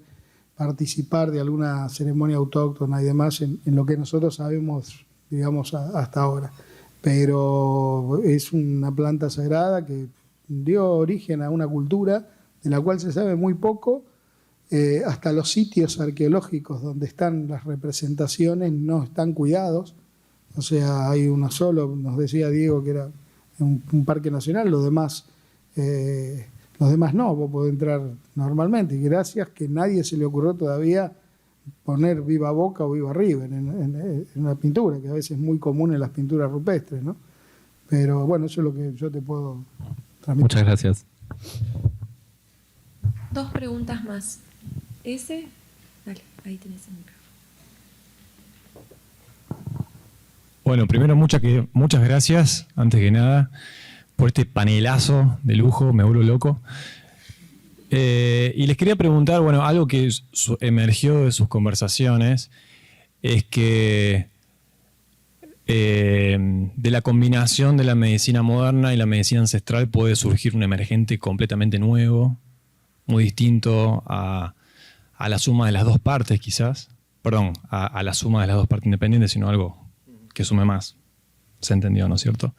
participar de alguna ceremonia autóctona y demás en lo que nosotros sabemos, digamos, hasta ahora. Pero es una planta sagrada que dio origen a una cultura de la cual se sabe muy poco. Hasta los sitios arqueológicos donde están las representaciones no están cuidados. O sea, hay uno solo, nos decía Diego que era un parque nacional, los demás no, vos podés entrar normalmente. Y gracias que nadie se le ocurrió todavía poner viva Boca o viva River en una pintura, que a veces es muy común en las pinturas rupestres, ¿no? Pero bueno, eso es lo que yo te puedo transmitir. Muchas gracias. 2 preguntas más. Dale, ahí tenés el micrófono. Bueno, primero muchas gracias, antes que nada, por este panelazo de lujo, me vuelvo loco. Y les quería preguntar, bueno, algo que emergió de sus conversaciones es que de la combinación de la medicina moderna y la medicina ancestral puede surgir un emergente completamente nuevo, muy distinto a la suma de las dos partes quizás. Perdón, a la suma de las dos partes independientes, sino algo que sume más. ¿Se entendió, no es cierto?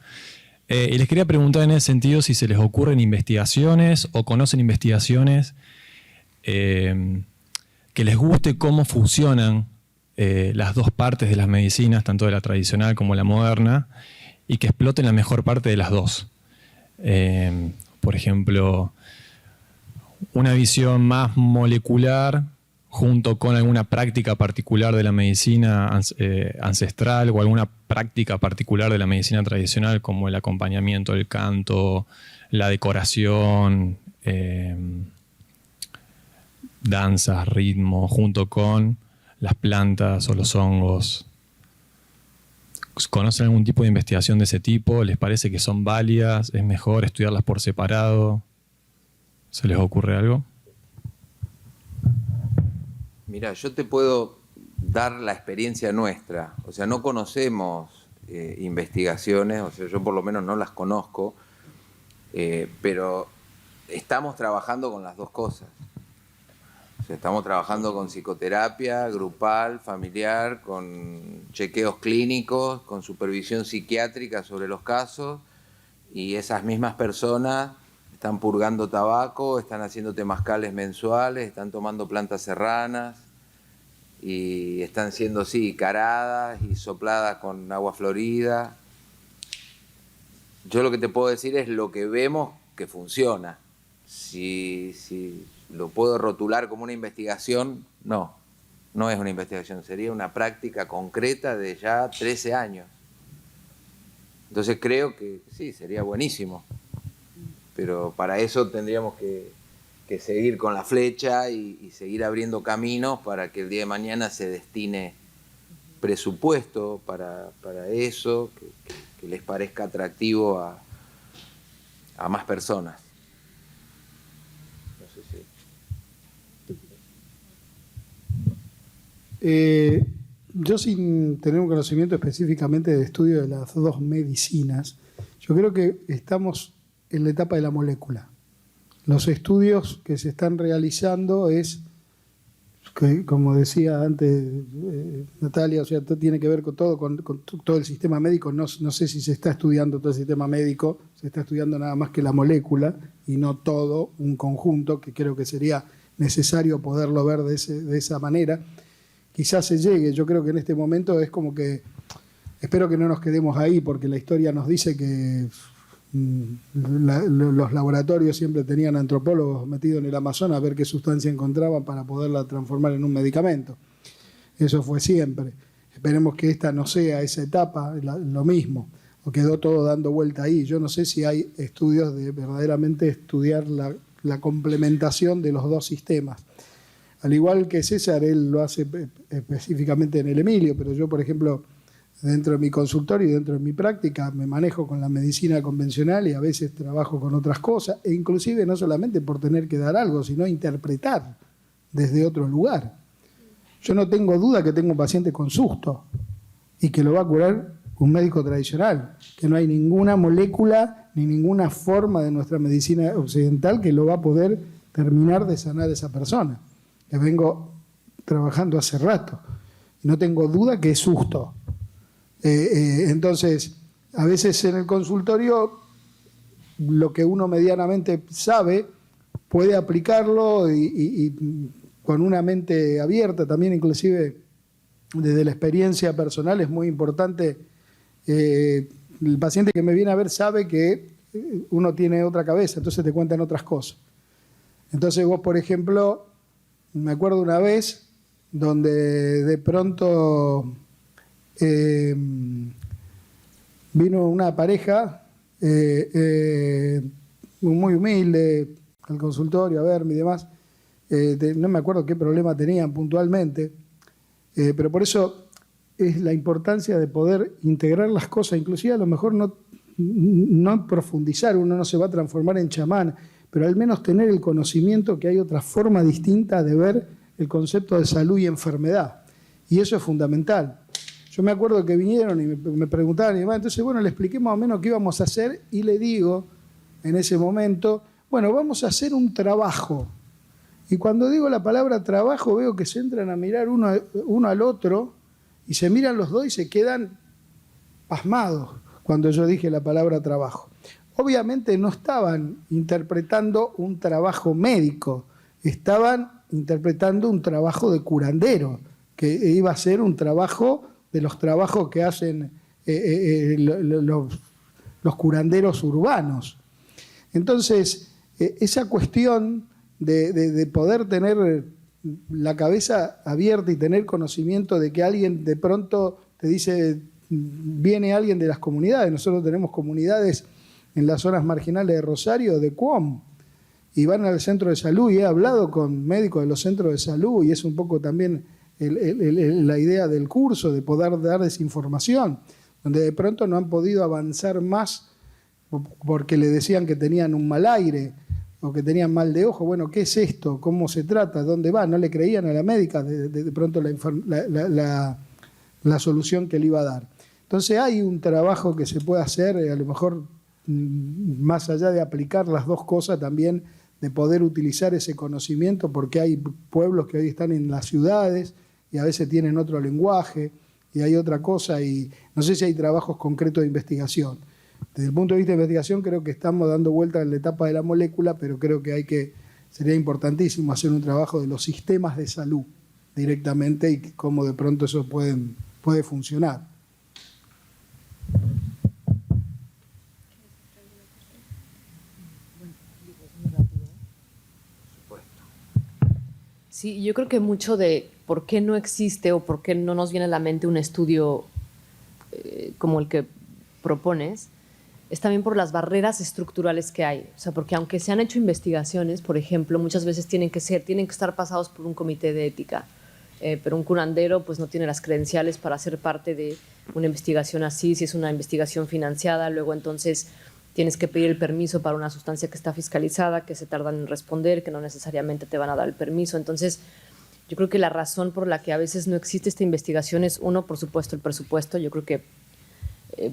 Y les quería preguntar en ese sentido si se les ocurren investigaciones o conocen investigaciones que les guste cómo funcionan las dos partes de las medicinas, tanto de la tradicional como la moderna, y que exploten la mejor parte de las dos. Por ejemplo, una visión más molecular junto con alguna práctica particular de la medicina ancestral o alguna práctica particular de la medicina tradicional, como el acompañamiento, el canto, la decoración, danzas, ritmo, junto con las plantas o los hongos. ¿Conocen algún tipo de investigación de ese tipo? ¿Les parece que son válidas? ¿Es mejor estudiarlas por separado? ¿Se les ocurre algo? Mira, yo te puedo dar la experiencia nuestra. O sea, no conocemos investigaciones, o sea, yo por lo menos no las conozco, pero estamos trabajando con las dos cosas. O sea, estamos trabajando con psicoterapia grupal, familiar, con chequeos clínicos, con supervisión psiquiátrica sobre los casos, y esas mismas personas están purgando tabaco, están haciendo temazcales mensuales, están tomando plantas serranas y están siendo, sí, caradas y sopladas con agua florida. Yo lo que te puedo decir es lo que vemos que funciona. Si lo puedo rotular como una investigación, no es una investigación, sería una práctica concreta de ya 13 años. Entonces creo que sí, sería buenísimo, pero para eso tendríamos que seguir con la flecha y seguir abriendo caminos para que el día de mañana se destine presupuesto para eso, que les parezca atractivo a más personas. No sé si... Yo, sin tener un conocimiento específicamente de estudio de las dos medicinas, yo creo que estamos en la etapa de la molécula. Los estudios que se están realizando es, que, como decía antes Natalia, o sea, tiene que ver con todo el sistema médico. No sé si se está estudiando todo el sistema médico, se está estudiando nada más que la molécula y no todo un conjunto, que creo que sería necesario poderlo ver de esa manera. Quizás se llegue, yo creo que en este momento es como que, espero que no nos quedemos ahí, porque la historia nos dice que los laboratorios siempre tenían antropólogos metidos en el Amazonas a ver qué sustancia encontraban para poderla transformar en un medicamento. Eso fue siempre. Esperemos que esta no sea esa etapa, lo mismo, o quedó todo dando vuelta ahí. Yo no sé si hay estudios de verdaderamente estudiar la complementación de los dos sistemas. Al igual que César, él lo hace específicamente en el Emilio, pero yo, por ejemplo, dentro de mi consultorio y dentro de mi práctica me manejo con la medicina convencional y a veces trabajo con otras cosas, e inclusive no solamente por tener que dar algo, sino interpretar desde otro lugar. Yo no tengo duda que tengo un paciente con susto y que lo va a curar un médico tradicional, que no hay ninguna molécula ni ninguna forma de nuestra medicina occidental que lo va a poder terminar de sanar a esa persona, que vengo trabajando hace rato. Y no tengo duda que es susto. Entonces, a veces en el consultorio, lo que uno medianamente sabe, puede aplicarlo y con una mente abierta, también inclusive desde la experiencia personal es muy importante. El paciente que me viene a ver sabe que uno tiene otra cabeza, entonces te cuentan otras cosas. Entonces vos, por ejemplo, me acuerdo una vez donde de pronto vino una pareja muy humilde al consultorio a verme y demás. No me acuerdo qué problema tenían puntualmente, pero por eso es la importancia de poder integrar las cosas, inclusive a lo mejor no profundizar, uno no se va a transformar en chamán, pero al menos tener el conocimiento que hay otra forma distinta de ver el concepto de salud y enfermedad, y eso es fundamental. Yo me acuerdo que vinieron y me preguntaban y demás, entonces bueno, le expliqué más o menos qué íbamos a hacer y le digo en ese momento, bueno, vamos a hacer un trabajo. Y cuando digo la palabra trabajo veo que se entran a mirar uno al otro y se miran los dos y se quedan pasmados cuando yo dije la palabra trabajo. Obviamente no estaban interpretando un trabajo médico, estaban interpretando un trabajo de curandero, que iba a ser un trabajo de los trabajos que hacen los curanderos urbanos. Entonces, esa cuestión de poder tener la cabeza abierta y tener conocimiento de que alguien de pronto te dice, viene alguien de las comunidades, nosotros tenemos comunidades en las zonas marginales de Rosario, de Cuom, y van al centro de salud, y he hablado con médicos de los centros de salud, y es un poco también la idea del curso, de poder dar esa información, donde de pronto no han podido avanzar más porque le decían que tenían un mal aire o que tenían mal de ojo. Bueno, ¿qué es esto? ¿Cómo se trata? ¿Dónde va? No le creían a la médica de pronto la solución que le iba a dar. Entonces hay un trabajo que se puede hacer, a lo mejor más allá de aplicar las dos cosas también, de poder utilizar ese conocimiento, porque hay pueblos que hoy están en las ciudades y a veces tienen otro lenguaje y hay otra cosa, y no sé si hay trabajos concretos de investigación. Desde el punto de vista de investigación creo que estamos dando vuelta en la etapa de la molécula, pero creo que sería importantísimo hacer un trabajo de los sistemas de salud directamente y cómo de pronto eso puede funcionar. Sí, yo creo que mucho de por qué no existe o por qué no nos viene a la mente un estudio como el que propones, es también por las barreras estructurales que hay. O sea, porque aunque se han hecho investigaciones, por ejemplo, muchas veces tienen que estar pasados por un comité de ética, pero un curandero pues no tiene las credenciales para ser parte de una investigación así, si es una investigación financiada, luego entonces tienes que pedir el permiso para una sustancia que está fiscalizada, que se tardan en responder, que no necesariamente te van a dar el permiso. Entonces, yo creo que la razón por la que a veces no existe esta investigación es, uno, por supuesto, el presupuesto. Yo creo que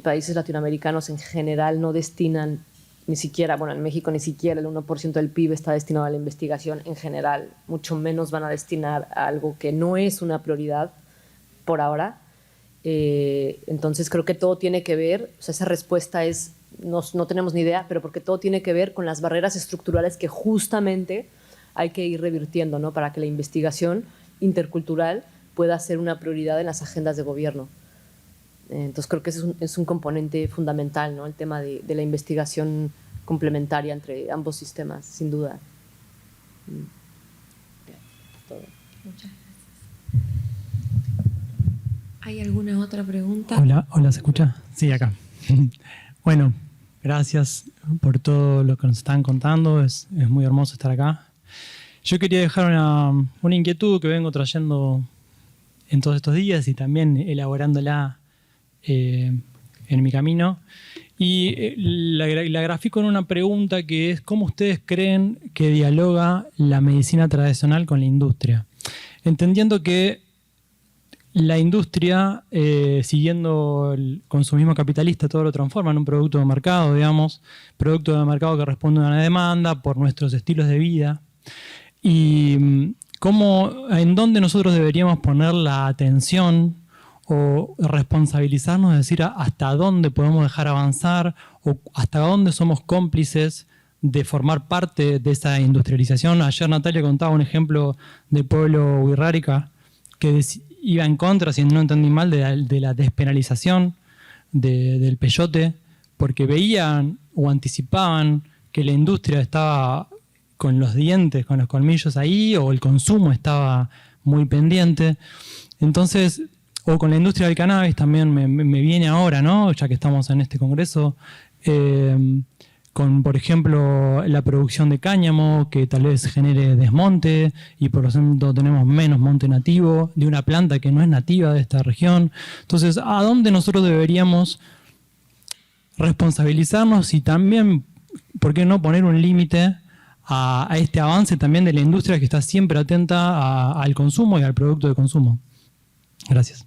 países latinoamericanos en general no destinan ni siquiera, bueno, en México ni siquiera el 1% del PIB está destinado a la investigación en general, mucho menos van a destinar a algo que no es una prioridad por ahora. Entonces creo que todo tiene que ver, o sea, esa respuesta es, no tenemos ni idea, pero porque todo tiene que ver con las barreras estructurales que justamente hay que ir revirtiendo, ¿no? Para que la investigación intercultural pueda ser una prioridad en las agendas de gobierno. Entonces creo que es un componente fundamental, ¿no? El tema de la investigación complementaria entre ambos sistemas, sin duda. Todo. Muchas gracias. ¿Hay alguna otra pregunta? Hola, ¿se escucha? Sí, acá. Bueno, gracias por todo lo que nos están contando, es muy hermoso estar acá. Yo quería dejar una inquietud que vengo trayendo en todos estos días y también elaborándola en mi camino. Y la grafico en una pregunta que es: ¿cómo ustedes creen que dialoga la medicina tradicional con la industria? Entendiendo que la industria, siguiendo el consumismo capitalista, todo lo transforma en un producto de mercado, digamos, producto de mercado que responde a una demanda por nuestros estilos de vida. Y en dónde nosotros deberíamos poner la atención o responsabilizarnos, es decir, hasta dónde podemos dejar avanzar o hasta dónde somos cómplices de formar parte de esa industrialización. Ayer Natalia contaba un ejemplo de Pueblo Wixárika que iba en contra, si no entendí mal, de la despenalización del peyote, porque veían o anticipaban que la industria estaba con los dientes, con los colmillos ahí, o el consumo estaba muy pendiente. Entonces, o con la industria del cannabis también me viene ahora, ¿no? Ya que estamos en este congreso, con, por ejemplo, la producción de cáñamo, que tal vez genere desmonte, y por lo tanto tenemos menos monte nativo de una planta que no es nativa de esta región. Entonces, ¿a dónde nosotros deberíamos responsabilizarnos y también, por qué no, poner un límite a este avance también de la industria que está siempre atenta al consumo y al producto de consumo? Gracias.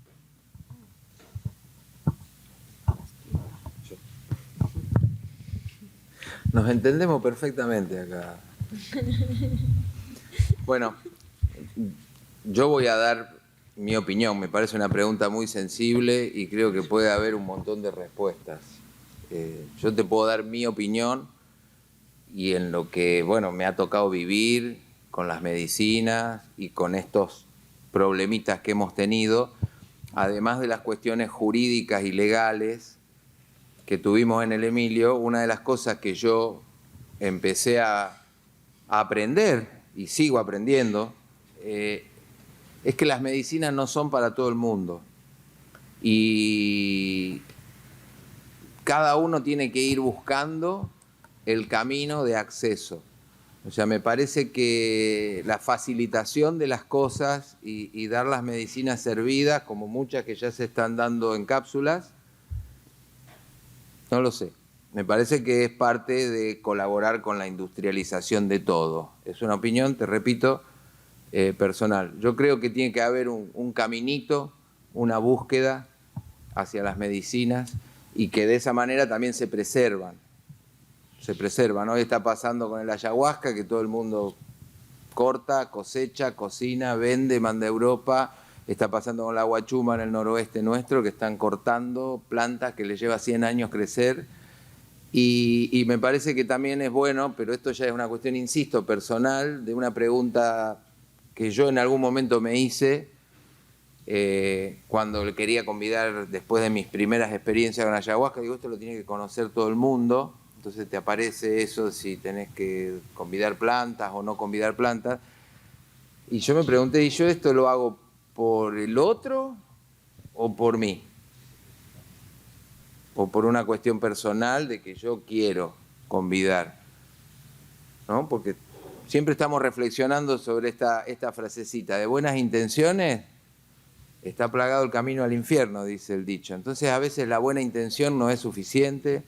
Nos entendemos perfectamente acá. Bueno, yo voy a dar mi opinión. Me parece una pregunta muy sensible y creo que puede haber un montón de respuestas. Yo te puedo dar mi opinión y en lo que, bueno, me ha tocado vivir con las medicinas y con estos problemitas que hemos tenido, además de las cuestiones jurídicas y legales que tuvimos en el Emilio. Una de las cosas que yo empecé a aprender y sigo aprendiendo es que las medicinas no son para todo el mundo y cada uno tiene que ir buscando el camino de acceso. O sea, me parece que la facilitación de las cosas y dar las medicinas servidas, como muchas que ya se están dando en cápsulas, No lo sé. Me parece que es parte de colaborar con la industrialización de todo. Es una opinión, te repito, personal. Yo creo que tiene que haber un caminito, una búsqueda hacia las medicinas y que de esa manera también se preservan. Se preservan. Hoy está pasando con el ayahuasca, que todo el mundo corta, cosecha, cocina, vende, manda a Europa. Está pasando con la guachuma en el noroeste nuestro, que están cortando plantas que les lleva 100 años crecer. Y me parece que también es bueno, pero esto ya es una cuestión, insisto, personal, de una pregunta que yo en algún momento me hice cuando le quería convidar, después de mis primeras experiencias con ayahuasca, digo, esto lo tiene que conocer todo el mundo, entonces te aparece eso si tenés que convidar plantas o no convidar plantas. Y yo me pregunté, ¿y yo esto lo hago por el otro o por mí? O por una cuestión personal de que yo quiero convidar, ¿no? Porque siempre estamos reflexionando sobre esta frasecita, de buenas intenciones está plagado el camino al infierno, dice el dicho. Entonces a veces la buena intención no es suficiente,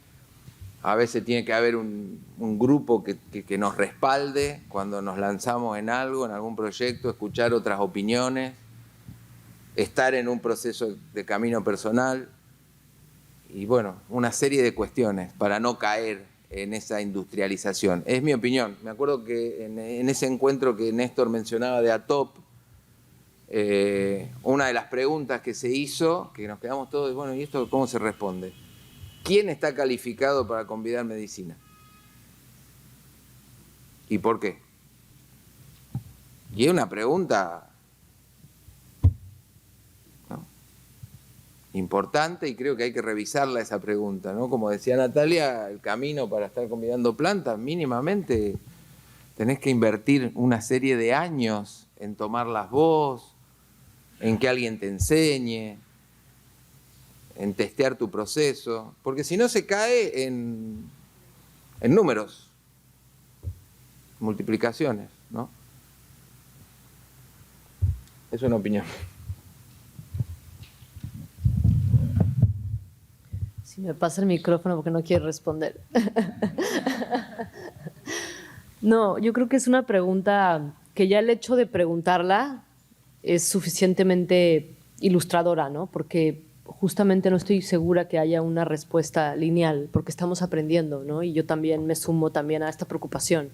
a veces tiene que haber un grupo que nos respalde cuando nos lanzamos en algo, en algún proyecto, escuchar otras opiniones, estar en un proceso de camino personal. Y bueno, una serie de cuestiones para no caer en esa industrialización. Es mi opinión. Me acuerdo que en ese encuentro que Néstor mencionaba de ATOP, una de las preguntas que se hizo, que nos quedamos todos, bueno, ¿y esto cómo se responde? ¿Quién está calificado para convidar medicina? ¿Y por qué? Y es una pregunta importante y creo que hay que revisarla esa pregunta, ¿no? Como decía Natalia, el camino para estar convidando plantas, mínimamente tenés que invertir una serie de años en tomarlas vos, en que alguien te enseñe, en testear tu proceso, porque si no se cae en números, multiplicaciones, ¿no? Es una opinión. Si me pasa el micrófono porque no quiere responder. No, yo creo que es una pregunta que ya el hecho de preguntarla es suficientemente ilustradora, ¿no? Porque justamente no estoy segura que haya una respuesta lineal, porque estamos aprendiendo, ¿no? Y yo también me sumo también a esta preocupación.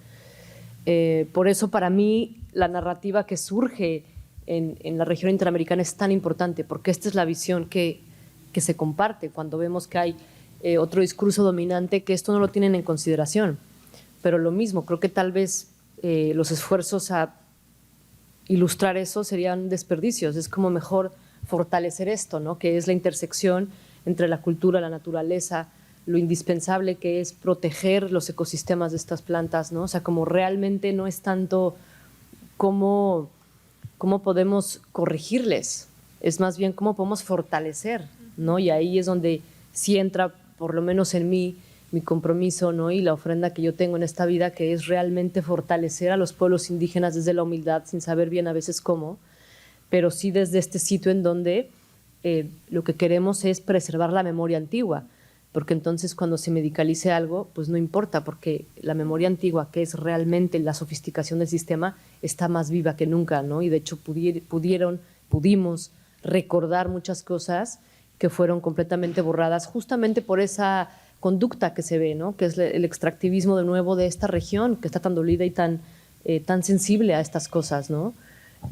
Por eso para mí la narrativa que surge en la región interamericana es tan importante, porque esta es la visión que se comparte cuando vemos que hay otro discurso dominante que esto no lo tienen en consideración. Pero lo mismo, creo que tal vez los esfuerzos a ilustrar eso serían desperdicios. Es como mejor fortalecer esto, ¿no? Que es la intersección entre la cultura, la naturaleza, lo indispensable que es proteger los ecosistemas de estas plantas, ¿no? O sea, como realmente no es tanto cómo podemos corregirles, es más bien cómo podemos fortalecer, ¿no? Y ahí es donde sí entra, por lo menos en mí, mi compromiso, ¿no? Y la ofrenda que yo tengo en esta vida, que es realmente fortalecer a los pueblos indígenas desde la humildad, sin saber bien a veces cómo, pero sí desde este sitio en donde lo que queremos es preservar la memoria antigua, porque entonces cuando se medicalice algo, pues no importa, porque la memoria antigua, que es realmente la sofisticación del sistema, está más viva que nunca, ¿no? Y de hecho pudimos recordar muchas cosas que fueron completamente borradas justamente por esa conducta que se ve, ¿no? Que es el extractivismo de nuevo de esta región, que está tan dolida y tan sensible a estas cosas, ¿no?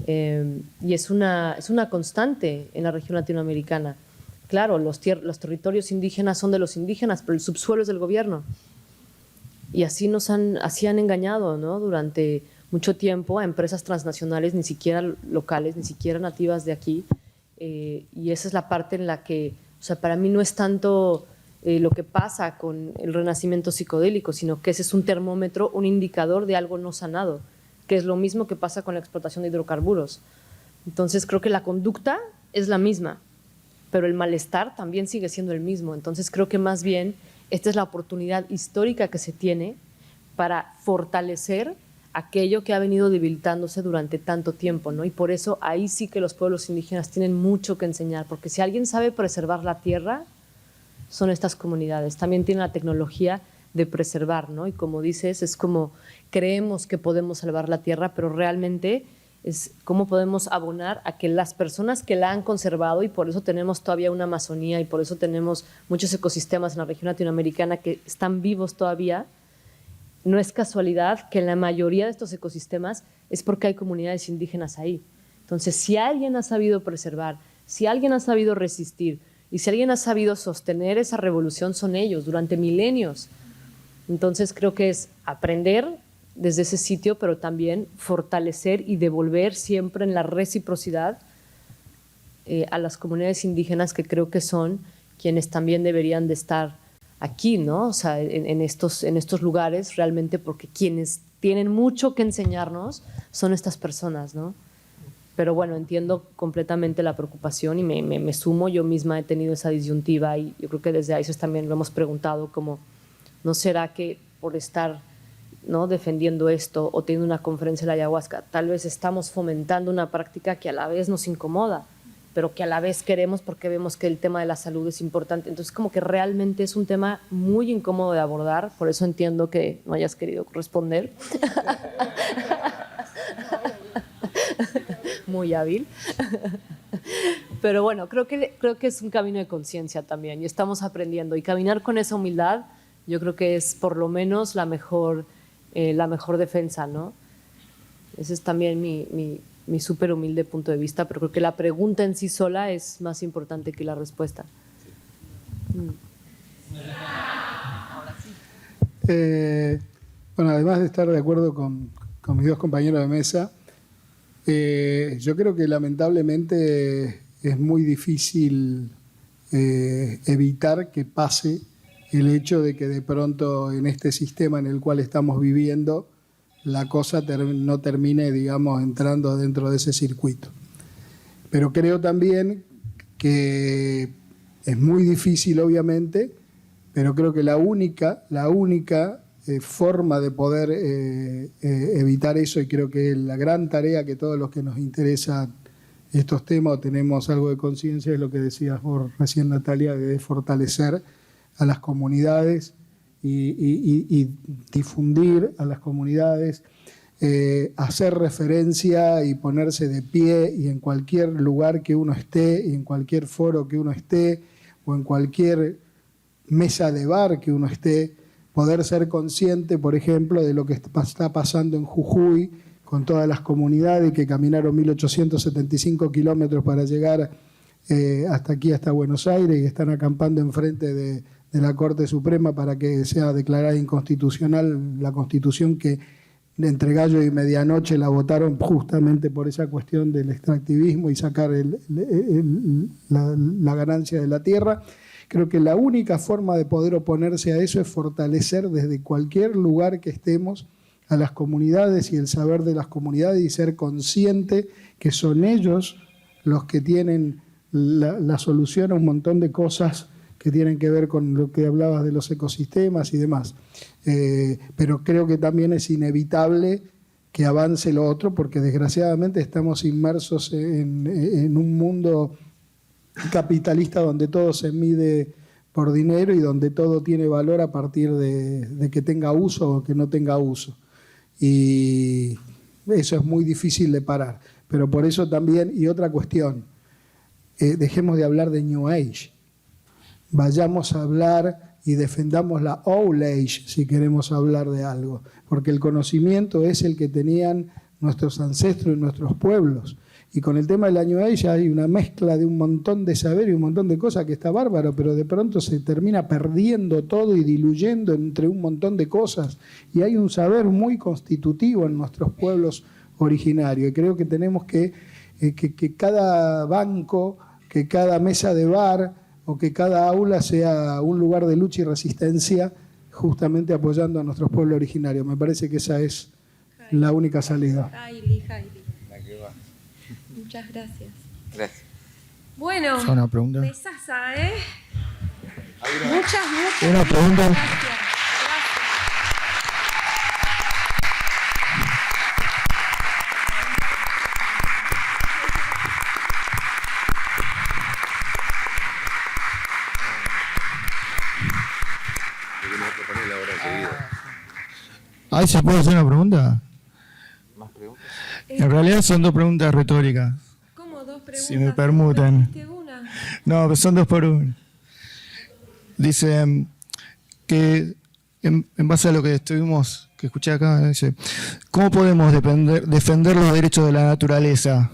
Y es una constante en la región latinoamericana. Claro, los territorios indígenas son de los indígenas, pero el subsuelo es del gobierno. Y así han engañado, ¿no? Durante mucho tiempo a empresas transnacionales, ni siquiera locales, ni siquiera nativas de aquí. Y esa es la parte en la que, o sea, para mí no es tanto lo que pasa con el renacimiento psicodélico, sino que ese es un termómetro, un indicador de algo no sanado, que es lo mismo que pasa con la explotación de hidrocarburos. Entonces creo que la conducta es la misma, pero el malestar también sigue siendo el mismo. Entonces creo que más bien esta es la oportunidad histórica que se tiene para fortalecer aquello que ha venido debilitándose durante tanto tiempo, ¿no? Y por eso ahí sí que los pueblos indígenas tienen mucho que enseñar, porque si alguien sabe preservar la tierra, son estas comunidades. También tienen la tecnología de preservar, ¿no? Y como dices, es como creemos que podemos salvar la tierra, pero realmente es cómo podemos abonar a que las personas que la han conservado, y por eso tenemos todavía una Amazonía y por eso tenemos muchos ecosistemas en la región latinoamericana que están vivos todavía, no es casualidad que la mayoría de estos ecosistemas es porque hay comunidades indígenas ahí. Entonces, si alguien ha sabido preservar, si alguien ha sabido resistir y si alguien ha sabido sostener esa revolución, son ellos durante milenios. Entonces, creo que es aprender desde ese sitio, pero también fortalecer y devolver siempre en la reciprocidad a las comunidades indígenas, que creo que son quienes también deberían de estar aquí, ¿no? O sea, en estos lugares realmente, porque quienes tienen mucho que enseñarnos son estas personas, ¿no? Pero bueno, entiendo completamente la preocupación y me sumo. Yo misma he tenido esa disyuntiva y yo creo que desde ICES también lo hemos preguntado, como, ¿no será que por estar, ¿no?, defendiendo esto o teniendo una conferencia de la ayahuasca, tal vez estamos fomentando una práctica que a la vez nos incomoda, pero que a la vez queremos porque vemos que el tema de la salud es importante? Entonces, como que realmente es un tema muy incómodo de abordar, por eso entiendo que no hayas querido responder. Muy hábil. Pero bueno, creo que es un camino de conciencia también y estamos aprendiendo, y caminar con esa humildad yo creo que es por lo menos la mejor defensa, ¿no? Ese es también mi súper humilde punto de vista, pero creo que la pregunta en sí sola es más importante que la respuesta. Bueno, además de estar de acuerdo con mis dos compañeros de mesa, yo creo que lamentablemente es muy difícil evitar que pase el hecho de que de pronto en este sistema en el cual estamos viviendo la cosa no termine, digamos, entrando dentro de ese circuito. Pero creo también que es muy difícil, obviamente, pero creo que la única forma de poder evitar eso, y creo que la gran tarea que todos los que nos interesan estos temas o tenemos algo de conciencia, es lo que decías vos recién, Natalia, de fortalecer a las comunidades y difundir a las comunidades, hacer referencia y ponerse de pie, y en cualquier lugar que uno esté, y en cualquier foro que uno esté, o en cualquier mesa de bar que uno esté, poder ser consciente, por ejemplo, de lo que está pasando en Jujuy con todas las comunidades que caminaron 1875 kilómetros para llegar hasta aquí, hasta Buenos Aires, y están acampando enfrente de la Corte Suprema para que sea declarada inconstitucional la Constitución que entre gallo y medianoche la votaron justamente por esa cuestión del extractivismo y sacar la ganancia de la tierra. Creo que la única forma de poder oponerse a eso es fortalecer desde cualquier lugar que estemos a las comunidades y el saber de las comunidades, y ser consciente que son ellos los que tienen la solución a un montón de cosas que tienen que ver con lo que hablabas de los ecosistemas y demás. Pero creo que también es inevitable que avance lo otro, porque desgraciadamente estamos inmersos en un mundo capitalista donde todo se mide por dinero y donde todo tiene valor a partir de que tenga uso o que no tenga uso. Y eso es muy difícil de parar. Pero por eso también, y otra cuestión, dejemos de hablar de New Age. Vayamos a hablar y defendamos la Old Age si queremos hablar de algo, porque el conocimiento es el que tenían nuestros ancestros y nuestros pueblos. Y con el tema de la New Age hay una mezcla de un montón de saber y un montón de cosas que está bárbaro, pero de pronto se termina perdiendo todo y diluyendo entre un montón de cosas. Y hay un saber muy constitutivo en nuestros pueblos originarios. Y creo que tenemos que cada banco, que cada mesa de bar o que cada aula sea un lugar de lucha y resistencia, justamente apoyando a nuestros pueblos originarios. Me parece que esa es la única salida. Hailey. Muchas gracias. Gracias. Bueno, una pregunta. besaza, ¿eh? Muchas Una pregunta. gracias. Ay, ¿se puede hacer una pregunta? ¿Más preguntas? En realidad son dos preguntas retóricas. ¿Cómo dos preguntas? Si me permutan. ¿Dijiste una? No, pero son dos por uno. Dice que en base a lo que escuché acá, dice, ¿cómo podemos defender los derechos de la naturaleza?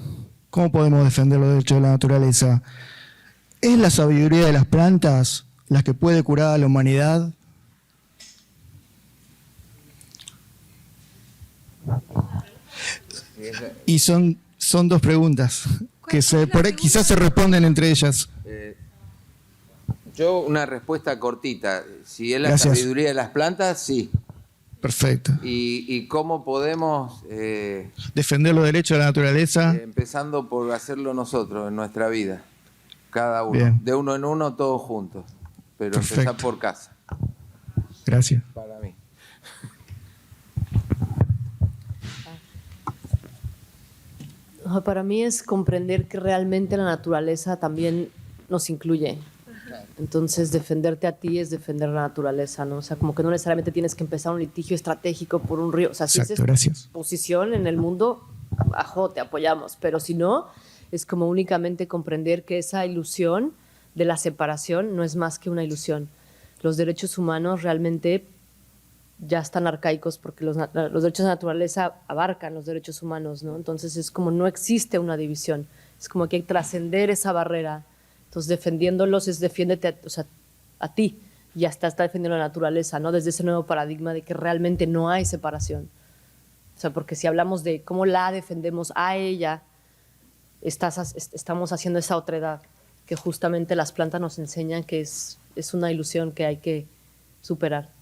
¿Cómo podemos defender los derechos de la naturaleza? ¿Es la sabiduría de las plantas la que puede curar a la humanidad? Y son dos preguntas que quizás se responden entre ellas. Yo una respuesta cortita. Si es la Gracias. sabiduría de las plantas, sí. Perfecto. ¿Y cómo podemos? Defender los derechos de la naturaleza. Empezando por hacerlo nosotros en nuestra vida. Cada uno. Bien. De uno en uno, todos juntos. Pero Perfecto. empezar por casa. Gracias. Para mí. Para mí es comprender que realmente la naturaleza también nos incluye. Entonces, defenderte a ti es defender la naturaleza, ¿no? O sea, como que no necesariamente tienes que empezar un litigio estratégico por un río. O sea, si esa es tu posición en el mundo, ajo, te apoyamos. Pero si no, es como únicamente comprender que esa ilusión de la separación no es más que una ilusión. Los derechos humanos realmente ya están arcaicos porque los derechos de la naturaleza abarcan los derechos humanos, ¿no? Entonces es como no existe una división. Es como que hay que trascender esa barrera. Entonces, defendiéndolos es defiéndete a ti y ya está defendiendo la naturaleza, ¿no? Desde ese nuevo paradigma de que realmente no hay separación. O sea, porque si hablamos de cómo la defendemos a ella, estamos haciendo esa otredad que justamente las plantas nos enseñan que es una ilusión que hay que superar.